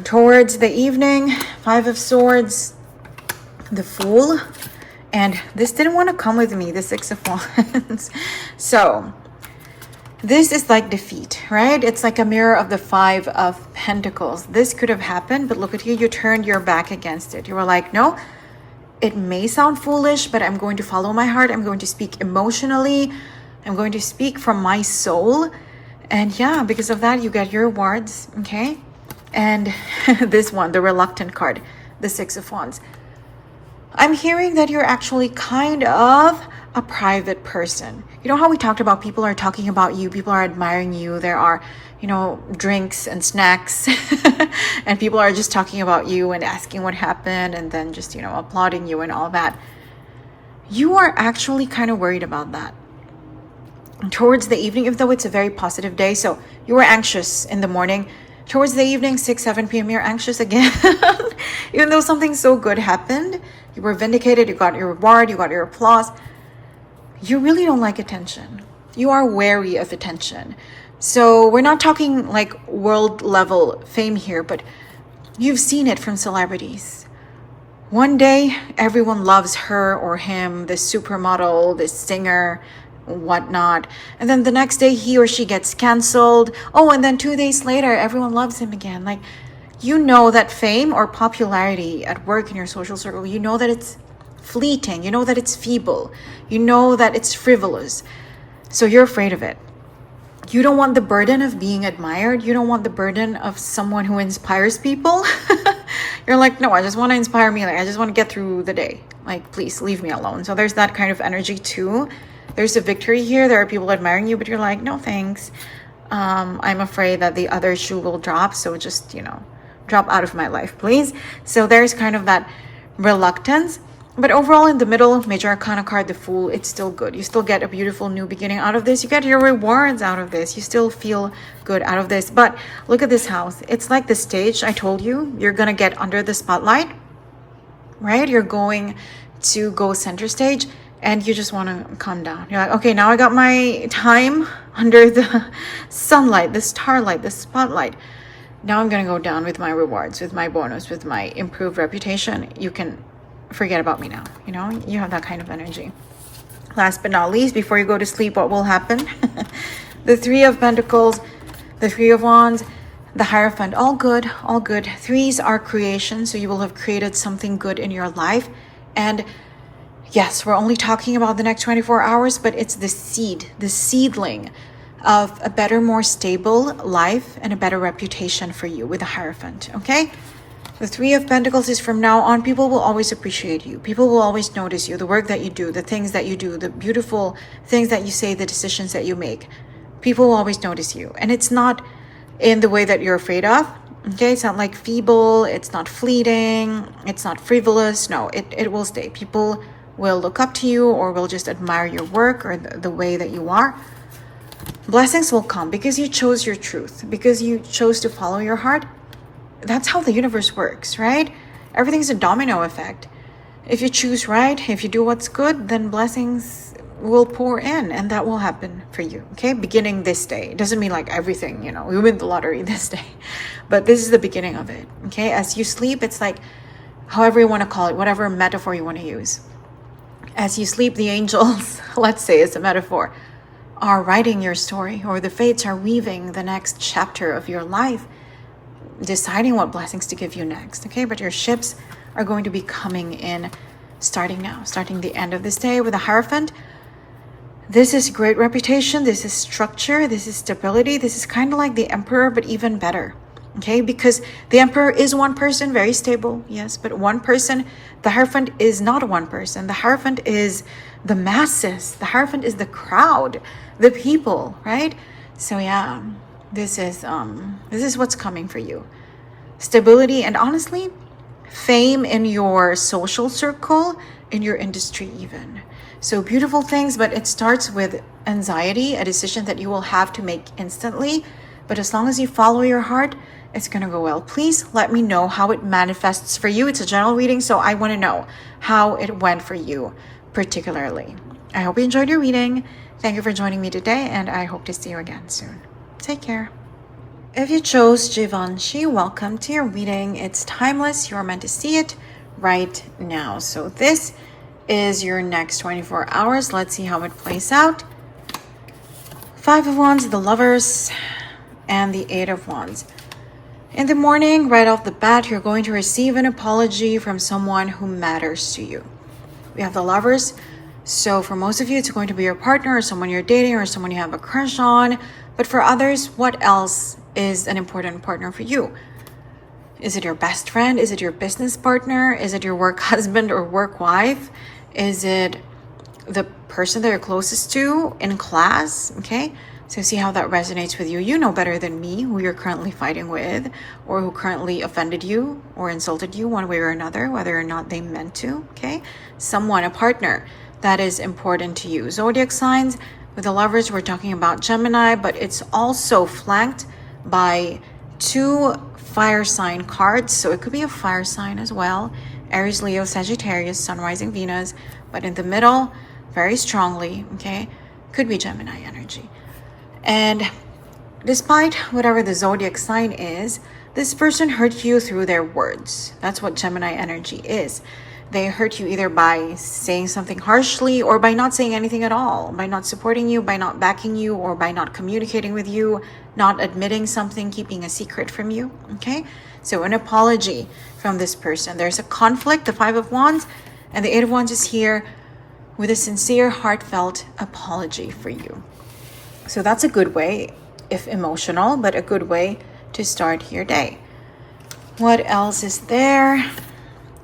Towards the evening, Five of Swords, the Fool, and this didn't want to come with me, the Six of Wands. So this is like defeat, right? It's like a mirror of the Five of Pentacles. This could have happened, but look at you turned your back against it. You were like, no, it may sound foolish, but I'm going to follow my heart. I'm going to speak emotionally. I'm going to speak from my soul. And yeah, because of that, you get your rewards, okay? And this one, the Reluctant card, the Six of Wands. I'm hearing that you're actually kind of a private person. You know how we talked about people are talking about you, people are admiring you, there are, you know, drinks and snacks and people are just talking about you and asking what happened and then just, you know, applauding you and all that. You are actually kind of worried about that. Towards the evening, even though it's a very positive day, so you were anxious in the morning, towards the evening, 6, 7 p.m., you're anxious again. Even though something so good happened, you were vindicated, you got your reward, you got your applause. You really don't like attention. You are wary of attention. So we're not talking like world level fame here, but you've seen it from celebrities. One day, everyone loves her or him, this supermodel, this singer, whatnot. And then the next day, he or she gets canceled. Oh, and then 2 days later, everyone loves him again. Like, you know that fame or popularity at work in your social circle, you know that it's fleeting. You know that it's feeble. You know that it's frivolous. So you're afraid of it. You don't want the burden of being admired. You don't want the burden of someone who inspires people. You're like, no, I just want to inspire me. Like, I just want to get through the day. Like, please leave me alone. So there's that kind of energy too. There's a victory here. There are people admiring you, but you're like, no, thanks. I'm afraid that the other shoe will drop. So just, you know, drop out of my life, please. So there's kind of that reluctance. But overall, in the middle, Major Arcana card, the Fool, it's still good. You still get a beautiful new beginning out of this. You get your rewards out of this. You still feel good out of this. But look at this house. It's like the stage I told you. You're going to get under the spotlight, right? You're going to go center stage and you just want to calm down. You're like, okay, now I got my time under the sunlight, the starlight, the spotlight. Now I'm going to go down with my rewards, with my bonus, with my improved reputation. You can forget about me now. You know, you have that kind of energy. Last but not least, before you go to sleep, what will happen? The Three of Pentacles, the Three of Wands, the Hierophant. All good, all good. Threes are creation, so you will have created something good in your life. And yes, we're only talking about the next 24 hours, but it's the seed, the seedling of a better, more stable life and a better reputation for you with the Hierophant, okay? The Three of Pentacles is from now on, people will always appreciate you. People will always notice you, the work that you do, the things that you do, the beautiful things that you say, the decisions that you make. People will always notice you. And it's not in the way that you're afraid of, okay? It's not like feeble, it's not fleeting, it's not frivolous. No, it will stay. People will look up to you or will just admire your work or the way that you are. Blessings will come because you chose your truth, because you chose to follow your heart. That's how the universe works, right? Everything's a domino effect. If you choose right, if you do what's good, then blessings will pour in and that will happen for you, okay? Beginning this day. It doesn't mean like everything, you know, you win the lottery this day, but this is the beginning of it, okay? As you sleep, it's like, however you want to call it, whatever metaphor you want to use. As you sleep, the angels, let's say it's a metaphor, are writing your story, or the fates are weaving the next chapter of your life, deciding what blessings to give you next. Okay, but your ships are going to be coming in starting now, starting the end of this day with a Hierophant. This is great reputation, this is structure, this is stability, this is kind of like the Emperor, but even better. Okay, because the Emperor is one person, very stable, yes, but one person. The Hierophant is not one person. The Hierophant is the masses. The Hierophant is the crowd, the people, right? So yeah, this is what's coming for you. Stability and, honestly, fame in your social circle, in your industry even. So beautiful things, but it starts with anxiety, a decision that you will have to make instantly. But as long as you follow your heart, it's going to go well. Please let me know how it manifests for you. It's a general reading, so I want to know how it went for you particularly. I hope you enjoyed your reading. Thank you for joining me today, and I hope to see you again soon. Take care. If you chose Givenchy, welcome to your reading. It's timeless. You're meant to see it right now. So this is your next 24 hours. Let's see how it plays out. 5 of Wands, the Lovers, and the 8 of Wands. In the morning, right off the bat, you're going to receive an apology from someone who matters to you. We have the Lovers. So for most of you, it's going to be your partner or someone you're dating or someone you have a crush on. But for others, what else is an important partner for you? Is it your best friend? Is it your business partner? Is it your work husband or work wife? Is it the person that you're closest to in class? Okay, so see how that resonates with you. You know better than me who you're currently fighting with, or who currently offended you or insulted you one way or another, whether or not they meant to. Okay, someone, a partner that is important to you. Zodiac signs, with the Lovers, we're talking about Gemini, but it's also flanked by 2 fire sign cards. So it could be a fire sign as well. Aries, Leo, Sagittarius, Sun, Rising, Venus. But in the middle, very strongly, okay, could be Gemini energy. And despite whatever the zodiac sign is, this person hurt you through their words. That's what Gemini energy is. They hurt you either by saying something harshly or by not saying anything at all, by not supporting you, by not backing you, or by not communicating with you, not admitting something, keeping a secret from you, okay? So an apology from this person. There's a conflict, the 5 of Wands, and the 8 of Wands is here with a sincere, heartfelt apology for you. So that's a good way, if emotional, but a good way to start your day. What else is there?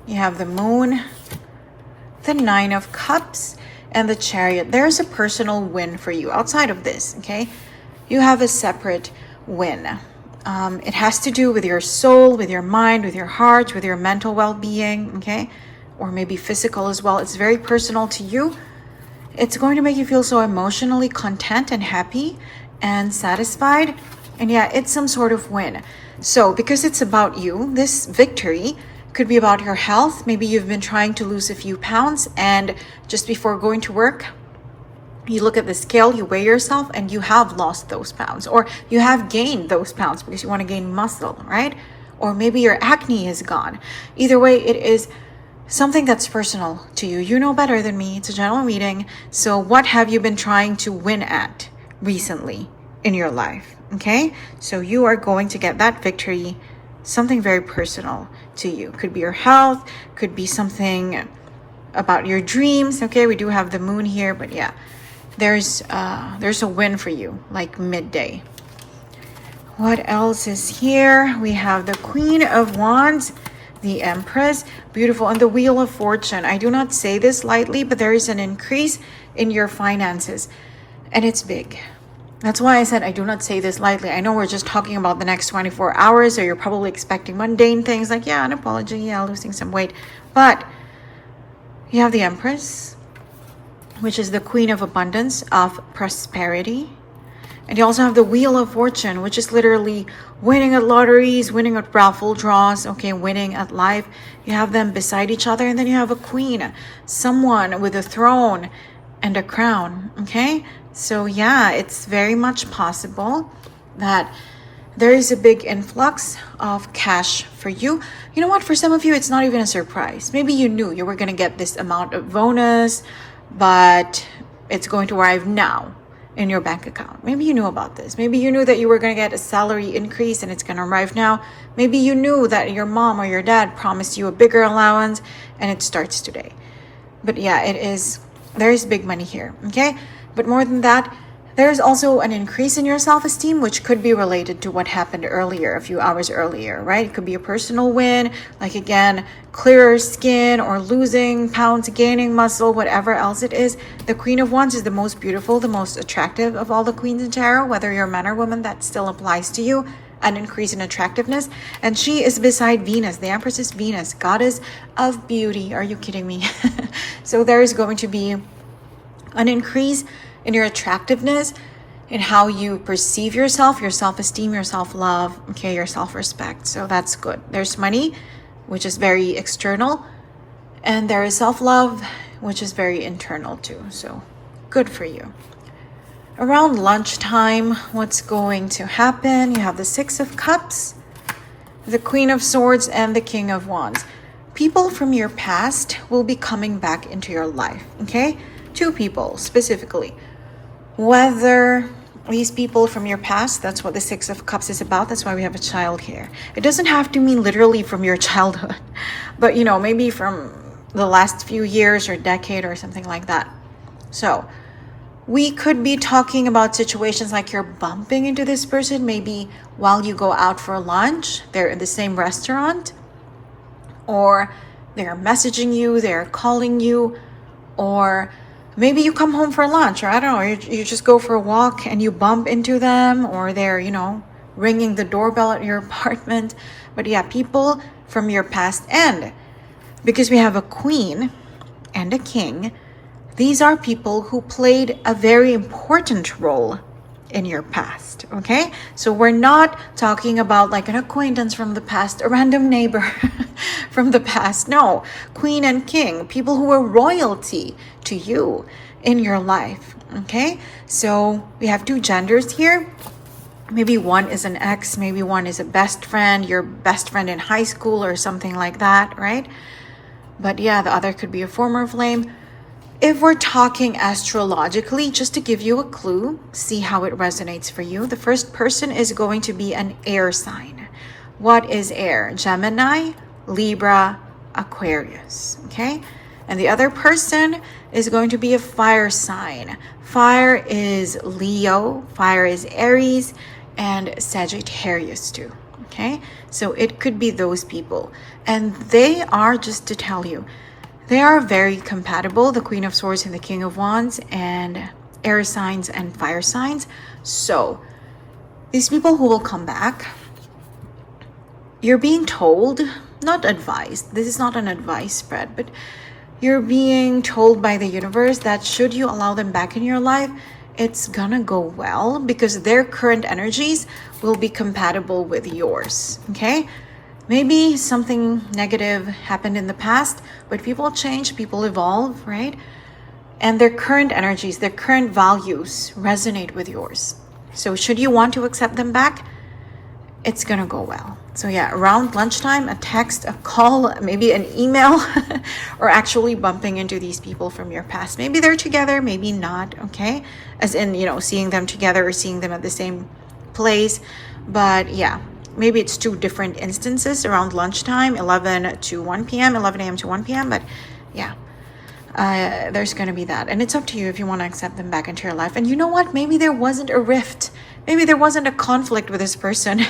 You have the Moon, the 9 of Cups, and the Chariot. There's a personal win for you outside of this, okay? You have a separate win. It has to do with your soul, with your mind, with your heart, with your mental well-being, okay? Or maybe physical as well. It's very personal to you. It's going to make you feel so emotionally content and happy and satisfied. And yeah, it's some sort of win. So because it's about you, this victory could be about your health. Maybe you've been trying to lose a few pounds, and just before going to work, you look at the scale, you weigh yourself, and you have lost those pounds, or you have gained those pounds because you want to gain muscle, right? Or maybe your acne is gone. Either way, it is something that's personal to you. You know better than me. It's a general reading. So what have you been trying to win at recently in your life? Okay, so you are going to get that victory, something very personal to you. Could be your health, could be something about your dreams. Okay, we do have the Moon here, but yeah, there's a win for you, like midday. What else is here? We have the Queen of Wands, the Empress, beautiful, and the Wheel of Fortune. I do not say this lightly, but there is an increase in your finances, and it's big. That's why I said I do not say this lightly. I know we're just talking about the next 24 hours, so you're probably expecting mundane things like, yeah, an apology, yeah, losing some weight. But you have the Empress, which is the Queen of Abundance, of prosperity. And you also have the Wheel of Fortune, which is literally winning at lotteries, winning at raffle draws, okay, winning at life. You have them beside each other, and then you have a queen, someone with a throne and a crown, okay? So yeah, it's very much possible that There is a big influx of cash for you. You know what? For some of you, it's not even a surprise. Maybe you knew you were going to get this amount of bonus, but it's going to arrive now in your bank account. Maybe you knew about this. Maybe you knew that you were going to get a salary increase and it's going to arrive now. Maybe you knew that your mom or your dad promised you a bigger allowance and it starts today. But yeah, there is big money here, okay? But more than that, there's also an increase in your self-esteem, which could be related to what happened earlier, a few hours earlier, right? It could be a personal win, like again, clearer skin or losing pounds, gaining muscle, whatever else it is. The Queen of Wands is the most beautiful, the most attractive of all the queens in tarot. Whether you're a man or woman, that still applies to you. An increase in attractiveness. And she is beside Venus. The Empress is Venus, goddess of beauty. Are you kidding me? So there is going to be an increase in your attractiveness, in how you perceive yourself, your self-esteem, your self-love, okay, your self-respect. So that's good. There's money, which is very external, and there is self-love, which is very internal too. So good for you. Around lunchtime, what's going to happen? You have the Six of Cups, the Queen of Swords, and the King of Wands. People from your past will be coming back into your life, okay? 2 people specifically. Whether these people from your past, that's what the Six of Cups is about. That's why we have a child here. It doesn't have to mean literally from your childhood, but maybe from the last few years or decade or something like that. So we could be talking about situations like you're bumping into this person, maybe while you go out for lunch, they're in the same restaurant, or they're messaging you, they're calling you, or maybe you come home for lunch, or I don't know, you just go for a walk and you bump into them, or they're, ringing the doorbell at your apartment. But yeah, people from your past. And because we have a queen and a king, these are people who played a very important role in your past, okay? So we're not talking about like an acquaintance from the past, a random neighbor from the past. No, queen and king, people who were royalty to you in your life, okay? So we have 2 genders here. Maybe one is an ex, maybe one is a best friend, your best friend in high school or something like that, right? But yeah, the other could be a former flame. If we're talking astrologically, just to give you a clue, see how it resonates for you. The first person is going to be an air sign. What is air? Gemini, Libra, Aquarius, okay? And the other person is going to be a fire sign. Fire is Leo, fire is Aries, and Sagittarius too, okay? So it could be those people. And they are, just to tell you, they are very compatible, the Queen of Swords and the King of Wands, and air signs and fire signs. So these people who will come back, you're being told, not advised, this is not an advice spread, but you're being told by the universe that should you allow them back in your life, it's gonna go well because their current energies will be compatible with yours, okay? Maybe something negative happened in the past, but people change, people evolve, right? And their current energies, their current values resonate with yours. So should you want to accept them back, it's gonna go well. So yeah, around lunchtime, a text, a call, maybe an email, or actually bumping into these people from your past. Maybe they're together, maybe not, okay? As in, seeing them together or seeing them at the same place. But yeah, maybe it's 2 different instances around lunchtime, 11 to 1 p.m., 11 a.m. to 1 p.m. But yeah, there's going to be that. And it's up to you if you want to accept them back into your life. And you know what? Maybe there wasn't a rift. Maybe there wasn't a conflict with this person.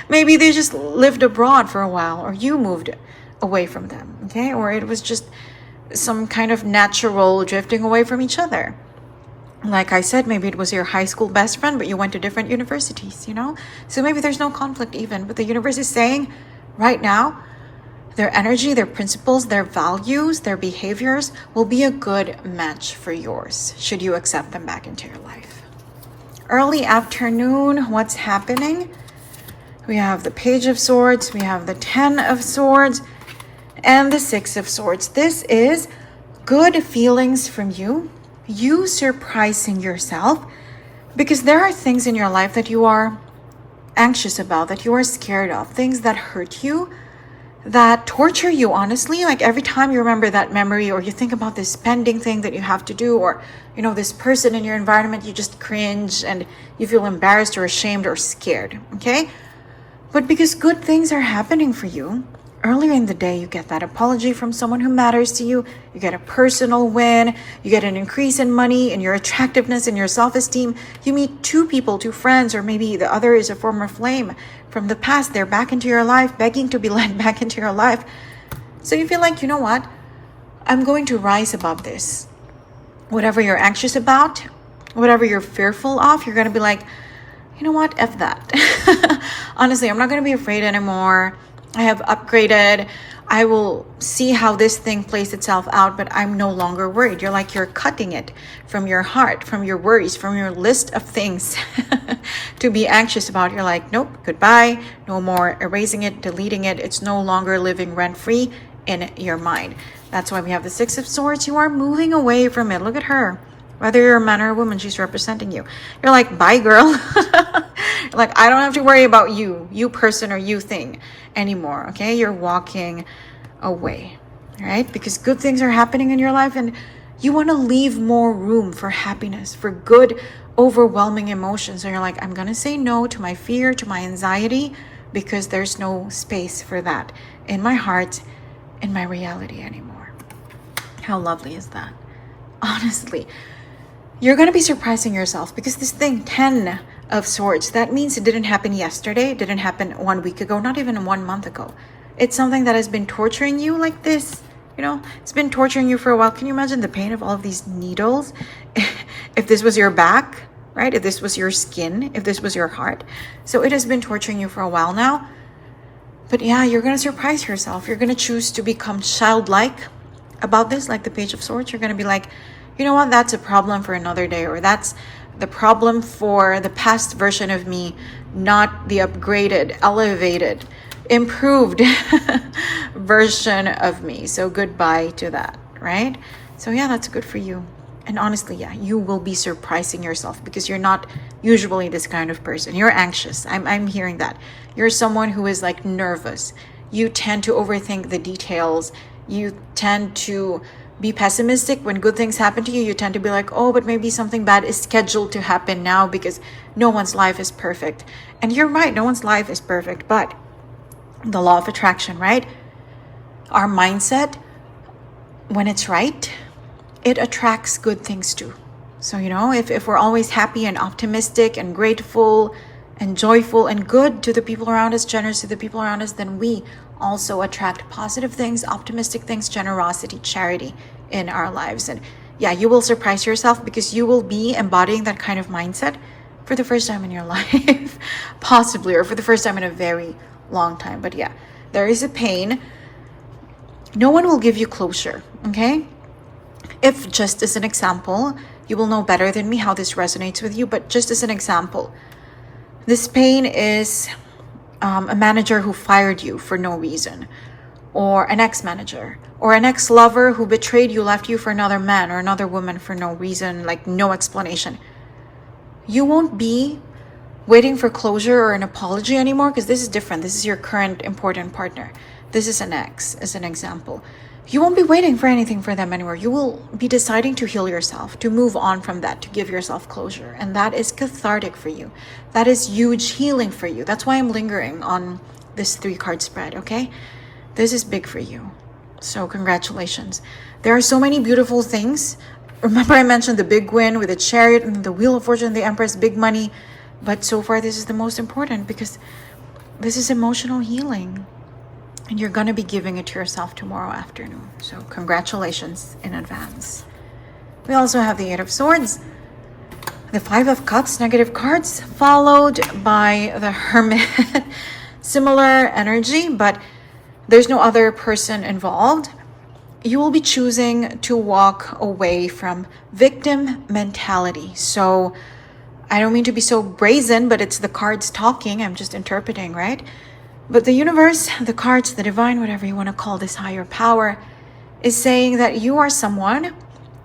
Maybe they just lived abroad for a while, or you moved away from them, okay? Or it was just some kind of natural drifting away from each other. Like I said, maybe it was your high school best friend, but you went to different universities, So maybe there's no conflict even, but the universe is saying right now, their energy, their principles, their values, their behaviors will be a good match for yours, should you accept them back into your life. Early afternoon, what's happening? We have the Page of Swords, we have the 10 of Swords, and the 6 of Swords. This is good feelings from you surprising yourself, because there are things in your life that you are anxious about, that you are scared of, things that hurt you, that torture you, honestly. Like every time you remember that memory, or you think about this pending thing that you have to do, or this person in your environment, you just cringe and you feel embarrassed or ashamed or scared. Okay, but because good things are happening for you, earlier in the day you get that apology from someone who matters to you, you get a personal win, you get an increase in money, in your attractiveness, in your self-esteem, you meet two people, two friends, or maybe the other is a former flame from the past. They're back into your life, begging to be let back into your life. So you feel like, you know what, I'm going to rise above this. Whatever you're anxious about, whatever you're fearful of, you're going to be like, you know what, F that. Honestly, I'm not going to be afraid anymore. I have upgraded. I will see how this thing plays itself out, but I'm no longer worried. You're cutting it from your heart, from your worries, from your list of things to be anxious about. You're like, nope, goodbye, no more erasing it, deleting it. It's no longer living rent-free in your mind. That's why we have the Six of Swords. You are moving away from it. Look at her. Whether you're a man or a woman, she's representing you. You're like, bye, girl. Like, I don't have to worry about you person or you thing anymore, okay? You're walking away, right? Because good things are happening in your life, and you want to leave more room for happiness, for good, overwhelming emotions. And you're like, I'm going to say no to my fear, to my anxiety, because there's no space for that in my heart, in my reality anymore. How lovely is that? Honestly, you're going to be surprising yourself, because this thing, 10 of Swords, that means it didn't happen yesterday. It didn't happen 1 week ago, not even 1 month ago. It's something that has been torturing you like this. It's been torturing you for a while. Can you imagine the pain of all of these needles? If this was your back, right? If this was your skin, if this was your heart. So it has been torturing you for a while now. But yeah, you're going to surprise yourself. You're going to choose to become childlike about this, like the Page of Swords. You're going to be like, you know what, that's a problem for another day, or that's the problem for the past version of me, not the upgraded, elevated, improved version of me. So goodbye to that, right? So yeah, that's good for you. And honestly, yeah, you will be surprising yourself, because you're not usually this kind of person. You're anxious. I'm hearing that. You're someone who is like nervous. You tend to overthink the details. You tend to be pessimistic when good things happen to you. You tend to be like, oh, but maybe something bad is scheduled to happen now, because no one's life is perfect. And you're right, no one's life is perfect. But the law of attraction, right? Our mindset, when it's right, it attracts good things too. So, if we're always happy and optimistic and grateful and joyful and good to the people around us, generous to the people around us, then we also attract positive things, optimistic things, generosity, charity in our lives. And yeah, you will surprise yourself, because you will be embodying that kind of mindset for the first time in your life, possibly, or for the first time in a very long time. But yeah, there is a pain. No one will give you closure, okay? If, just as an example, you will know better than me how this resonates with you, but just as an example, this pain is a manager who fired you for no reason, or an ex-manager, or an ex-lover who betrayed you, left you for another man or another woman for no reason, like no explanation. You won't be waiting for closure or an apology anymore, because this is different. This is your current important partner. This is an ex, as an example. You won't be waiting for anything for them anymore. You will be deciding to heal yourself, to move on from that, to give yourself closure. And that is cathartic for you. That is huge healing for you. That's why I'm lingering on this 3-card spread, okay? This is big for you. So congratulations. There are so many beautiful things. Remember, I mentioned the big win with the Chariot and the Wheel of Fortune, the Empress, big money. But so far, this is the most important, because this is emotional healing. And you're going to be giving it to yourself tomorrow afternoon. So congratulations in advance. We also have the 8 of Swords, the 5 of Cups, negative cards, followed by the Hermit. Similar energy, but there's no other person involved. You will be choosing to walk away from victim mentality. So I don't mean to be so brazen, but it's the cards talking. I'm just interpreting, right? But the universe, the cards, the divine, whatever you want to call this higher power, is saying that you are someone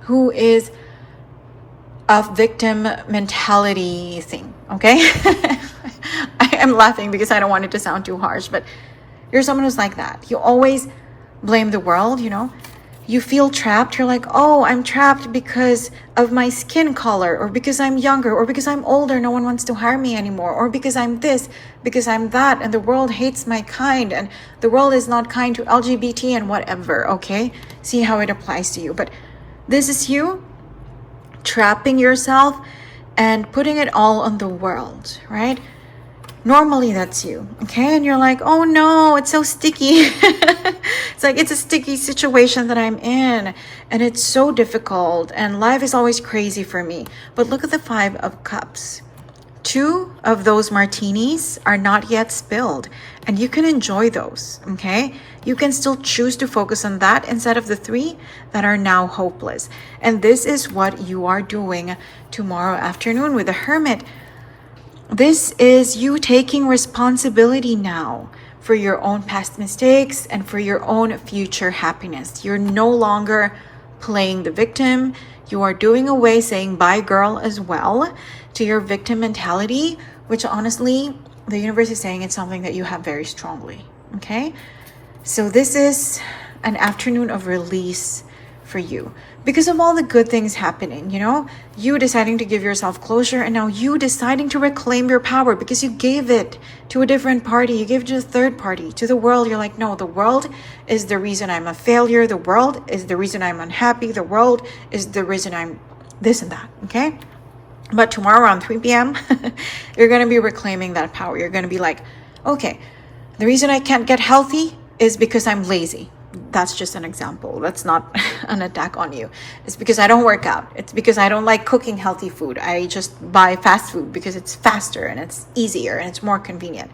who is a victim mentality thing, okay? I'm laughing because I don't want it to sound too harsh, but you're someone who's like that. You always blame the world, you know? You feel trapped. You're like, oh, I'm trapped because of my skin color, or because I'm younger, or because I'm older, no one wants to hire me anymore, or because I'm this, because I'm that, and the world hates my kind, and the world is not kind to LGBT and whatever, okay? See how it applies to you. But this is you trapping yourself and putting it all on the world, right? Normally that's you, okay? And you're like, oh no, it's so sticky. It's like, it's a sticky situation that I'm in, and it's so difficult, and life is always crazy for me. But look at the 5 of Cups. 2 of those martinis are not yet spilled, and you can enjoy those, okay? You can still choose to focus on that instead of the 3 that are now hopeless. And this is what you are doing tomorrow afternoon with the Hermit. This is you taking responsibility now for your own past mistakes and for your own future happiness. You're no longer playing the victim. You are doing away, saying bye girl as well, to your victim mentality, which honestly, the universe is saying it's something that you have very strongly, okay? So this is an afternoon of release for you because of all the good things happening, you know, you deciding to give yourself closure, and now you deciding to reclaim your power because you gave it to a different party. You gave it to a third party, to the world. You're like, no, the world is the reason I'm a failure. The world is the reason I'm unhappy. The world is the reason I'm this and that, okay? But tomorrow around 3 p.m., you're going to be reclaiming that power. You're going to be like, okay, the reason I can't get healthy is because I'm lazy. That's just an example. That's not an attack on you. It's because I don't work out. It's because I don't like cooking healthy food. I just buy fast food because it's faster and it's easier and it's more convenient.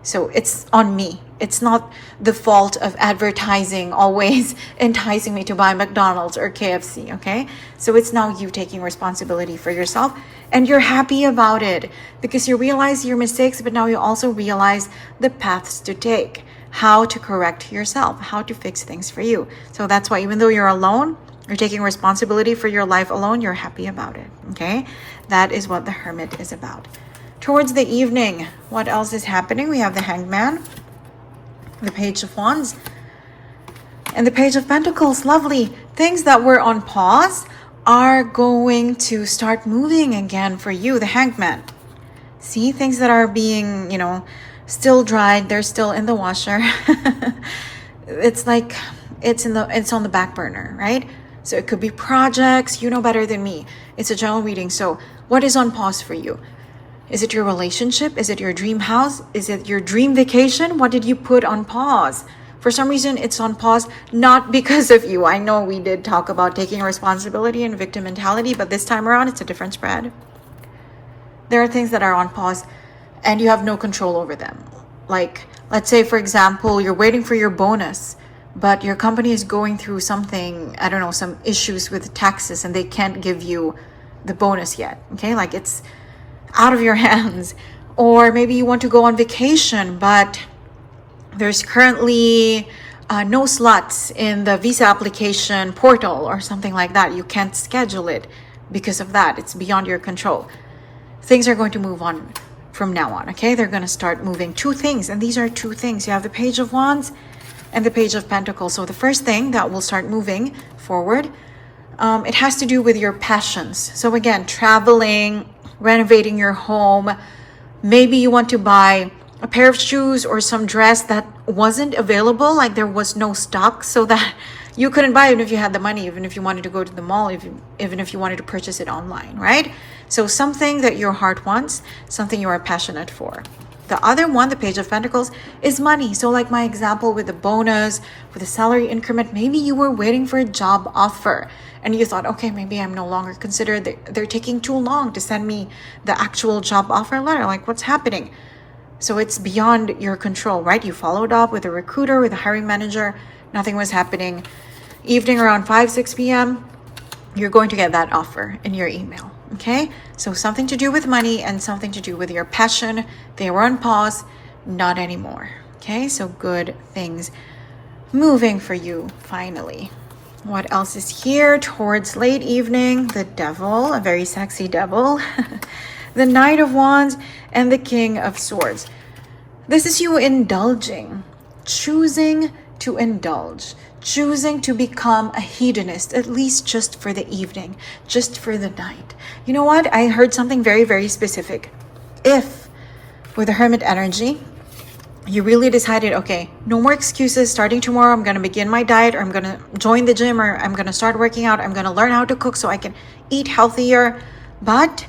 So it's on me. It's not the fault of advertising always enticing me to buy McDonald's or KFC, okay? So it's now you taking responsibility for yourself, and you're happy about it because you realize your mistakes, but now you also realize the paths to take, how to correct yourself, how to fix things for you. So that's why even though you're alone, you're taking responsibility for your life alone, you're happy about it, okay? That is what the Hermit is about. Towards the evening, what else is happening? We have the Hanged Man, the Page of Wands, and the Page of Pentacles. Lovely. Things that were on pause are going to start moving again for you, the Hanged Man. See, things that are being, you know, still dried, they're still in the washer. It's like it's on the back burner, right? So it could be projects, you know better than me. It's a general reading. So what is on pause for you? Is it your relationship? Is it your dream house? Is it your dream vacation? What did you put on pause? For some reason, it's on pause, not because of you. I know we did talk about taking responsibility and victim mentality, but this time around, it's a different spread. There are things that are on pause and you have no control over them. Like, let's say, for example, you're waiting for your bonus, but your company is going through something, I don't know, some issues with taxes, and they can't give you the bonus yet, okay? Like, it's out of your hands. Or maybe you want to go on vacation, but there's currently no slots in the visa application portal or something like that. You can't schedule it because of that. It's beyond your control. Things are going to move on from now on, okay? They're going to start moving. 2 things, and these are 2 things. You have the Page of Wands and the Page of Pentacles. So the first thing that will start moving forward, it has to do with your passions. So again, traveling, renovating your home. Maybe you want to buy a pair of shoes or some dress that wasn't available, like there was no stock, so that you couldn't buy it even if you had the money, even if you wanted to go to the mall, even if you wanted to purchase it online, right? So something that your heart wants, something you are passionate for. The other one, the Page of Pentacles, is money. So like my example with the bonus, with the salary increment, maybe you were waiting for a job offer and you thought, okay, maybe I'm no longer considered. They're taking too long to send me the actual job offer letter. Like, what's happening? So it's beyond your control, right? You followed up with a recruiter, with a hiring manager. Nothing was happening. Evening around 5-6 p.m., you're going to get that offer in your email, okay? So something to do with money and something to do with your passion. They were on pause, not anymore, okay? So good things moving for you, finally. What else is here? Towards late evening, the Devil, a very sexy devil, the Knight of Wands, and the King of Swords. This is you indulging, choosing to indulge, choosing to become a hedonist, at least just for the evening, just for the night. You know what? I heard something very, very specific. If, with the Hermit energy, you really decided, okay, no more excuses. Starting tomorrow, I'm going to begin my diet, or I'm going to join the gym, or I'm going to start working out. I'm going to learn how to cook so I can eat healthier. But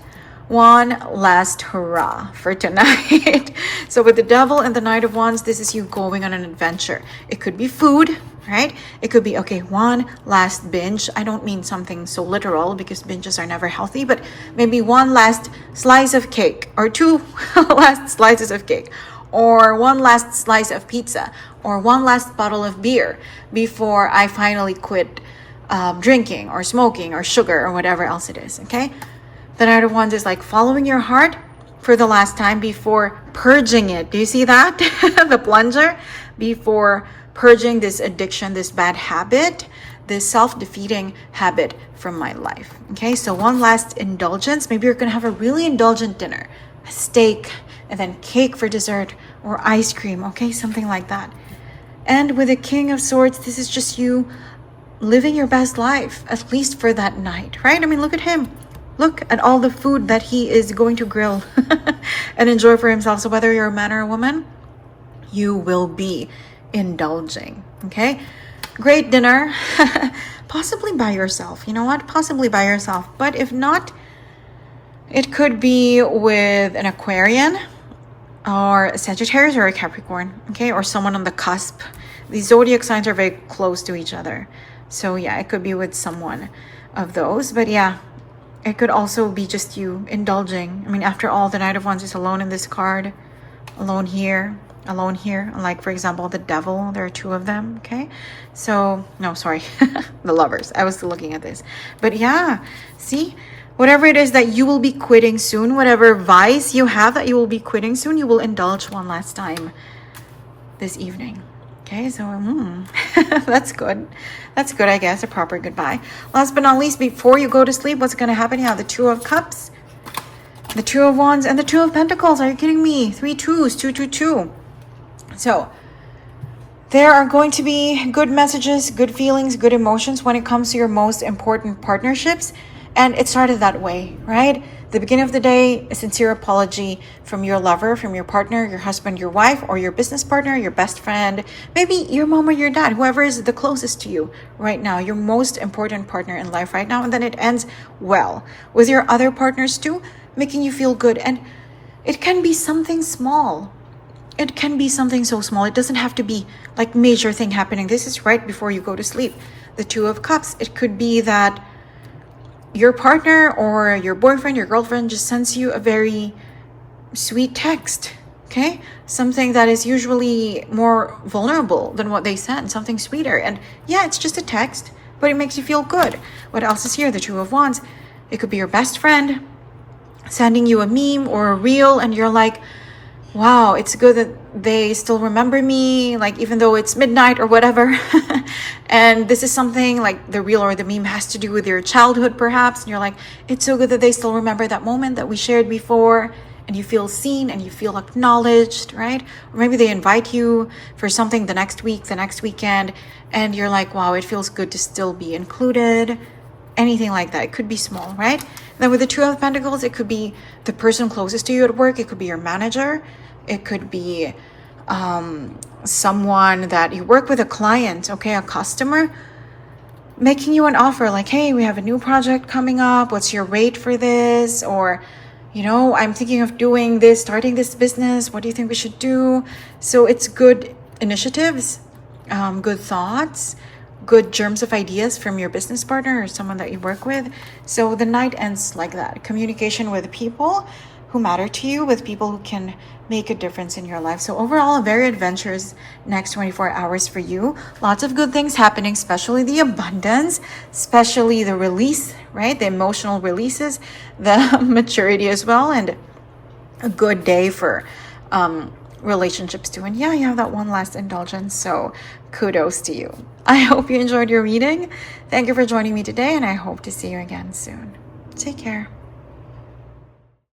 one last hurrah for tonight. So with the Devil and the Knight of Wands, this is you going on an adventure. It could be food, right? It could be, okay, one last binge. I don't mean something so literal because binges are never healthy, but maybe one last slice of cake, or two last slices of cake, or one last slice of pizza, or one last bottle of beer before I finally quit drinking or smoking or sugar or whatever else it is, okay? The Knight of Wands is like following your heart for the last time before purging it. Do you see that? The plunger, before purging this addiction, this bad habit, this self-defeating habit from my life. Okay, so one last indulgence. Maybe you're going to have a really indulgent dinner, a steak, and then cake for dessert, or ice cream. Okay, something like that. And with the King of Swords, this is just you living your best life, at least for that night, right? I mean, look at him. Look at all the food that he is going to grill and enjoy for himself. So whether you're a man or a woman, you will be indulging, okay? Great dinner, possibly by yourself. You know what? Possibly by yourself. But if not, it could be with an Aquarian or a Sagittarius or a Capricorn, okay? Or someone on the cusp. These zodiac signs are very close to each other. So yeah, it could be with someone of those. But yeah, it could also be just you indulging. I mean, after all, the Knight of Wands is alone in this card, alone here, alone here. Like, for example, the Devil, there are two of them, okay? So, no, sorry, the Lovers. I was still looking at this. But yeah, see, whatever it is that you will be quitting soon, whatever vice you have that you will be quitting soon, you will indulge one last time this evening. Okay, so that's good. That's good, I guess, a proper goodbye. Last but not least, before you go to sleep, what's going to happen? Yeah, the Two of Cups, the Two of Wands, and the Two of Pentacles. Are you kidding me? 3 twos, 2, 2, 2. So there are going to be good messages, good feelings, good emotions when it comes to your most important partnerships. And it started that way, right? The beginning of the day, a sincere apology from your lover, from your partner, your husband, your wife, or your business partner, your best friend, maybe your mom or your dad, whoever is the closest to you right now, your most important partner in life right now. And then it ends well with your other partners too, making you feel good. And it can be something small. It can be something so small. It doesn't have to be like major thing happening. This is right before you go to sleep. The Two of Cups. It could be that your partner or your boyfriend, your girlfriend just sends you a very sweet text, okay? Something that is usually more vulnerable than what they send, something sweeter. And yeah, it's just a text, but it makes you feel good. What else is here? The Two of Wands. It could be your best friend sending you a meme or a reel, and you're like, wow, it's good that they still remember me, like even though it's midnight or whatever. And this is something like the reel or the meme has to do with your childhood perhaps. And you're like, it's so good that they still remember that moment that we shared before. And you feel seen and you feel acknowledged, right? Or maybe they invite you for something the next week, the next weekend. And you're like, wow, it feels good to still be included. Anything like that. It could be small, right? Then with the Two of Pentacles, it could be the person closest to you at work. It could be your manager. It could be someone that you work with, a client, okay, a customer, making you an offer like, hey, we have a new project coming up. What's your rate for this? Or, you know, I'm thinking of doing this, starting this business. What do you think we should do? So it's good initiatives, good thoughts, good germs of ideas from your business partner or someone that you work with. So the night ends like that. Communication with people who matter to you, with people who can make a difference in your life. So overall, a very adventurous next 24 hours for you. Lots of good things happening, especially the abundance, especially the release, right? The emotional releases, the maturity as well, and a good day for relationships too. And yeah, you have that one last indulgence. So kudos to you. I hope you enjoyed your reading. Thank you for joining me today, and I hope to see you again soon. Take care.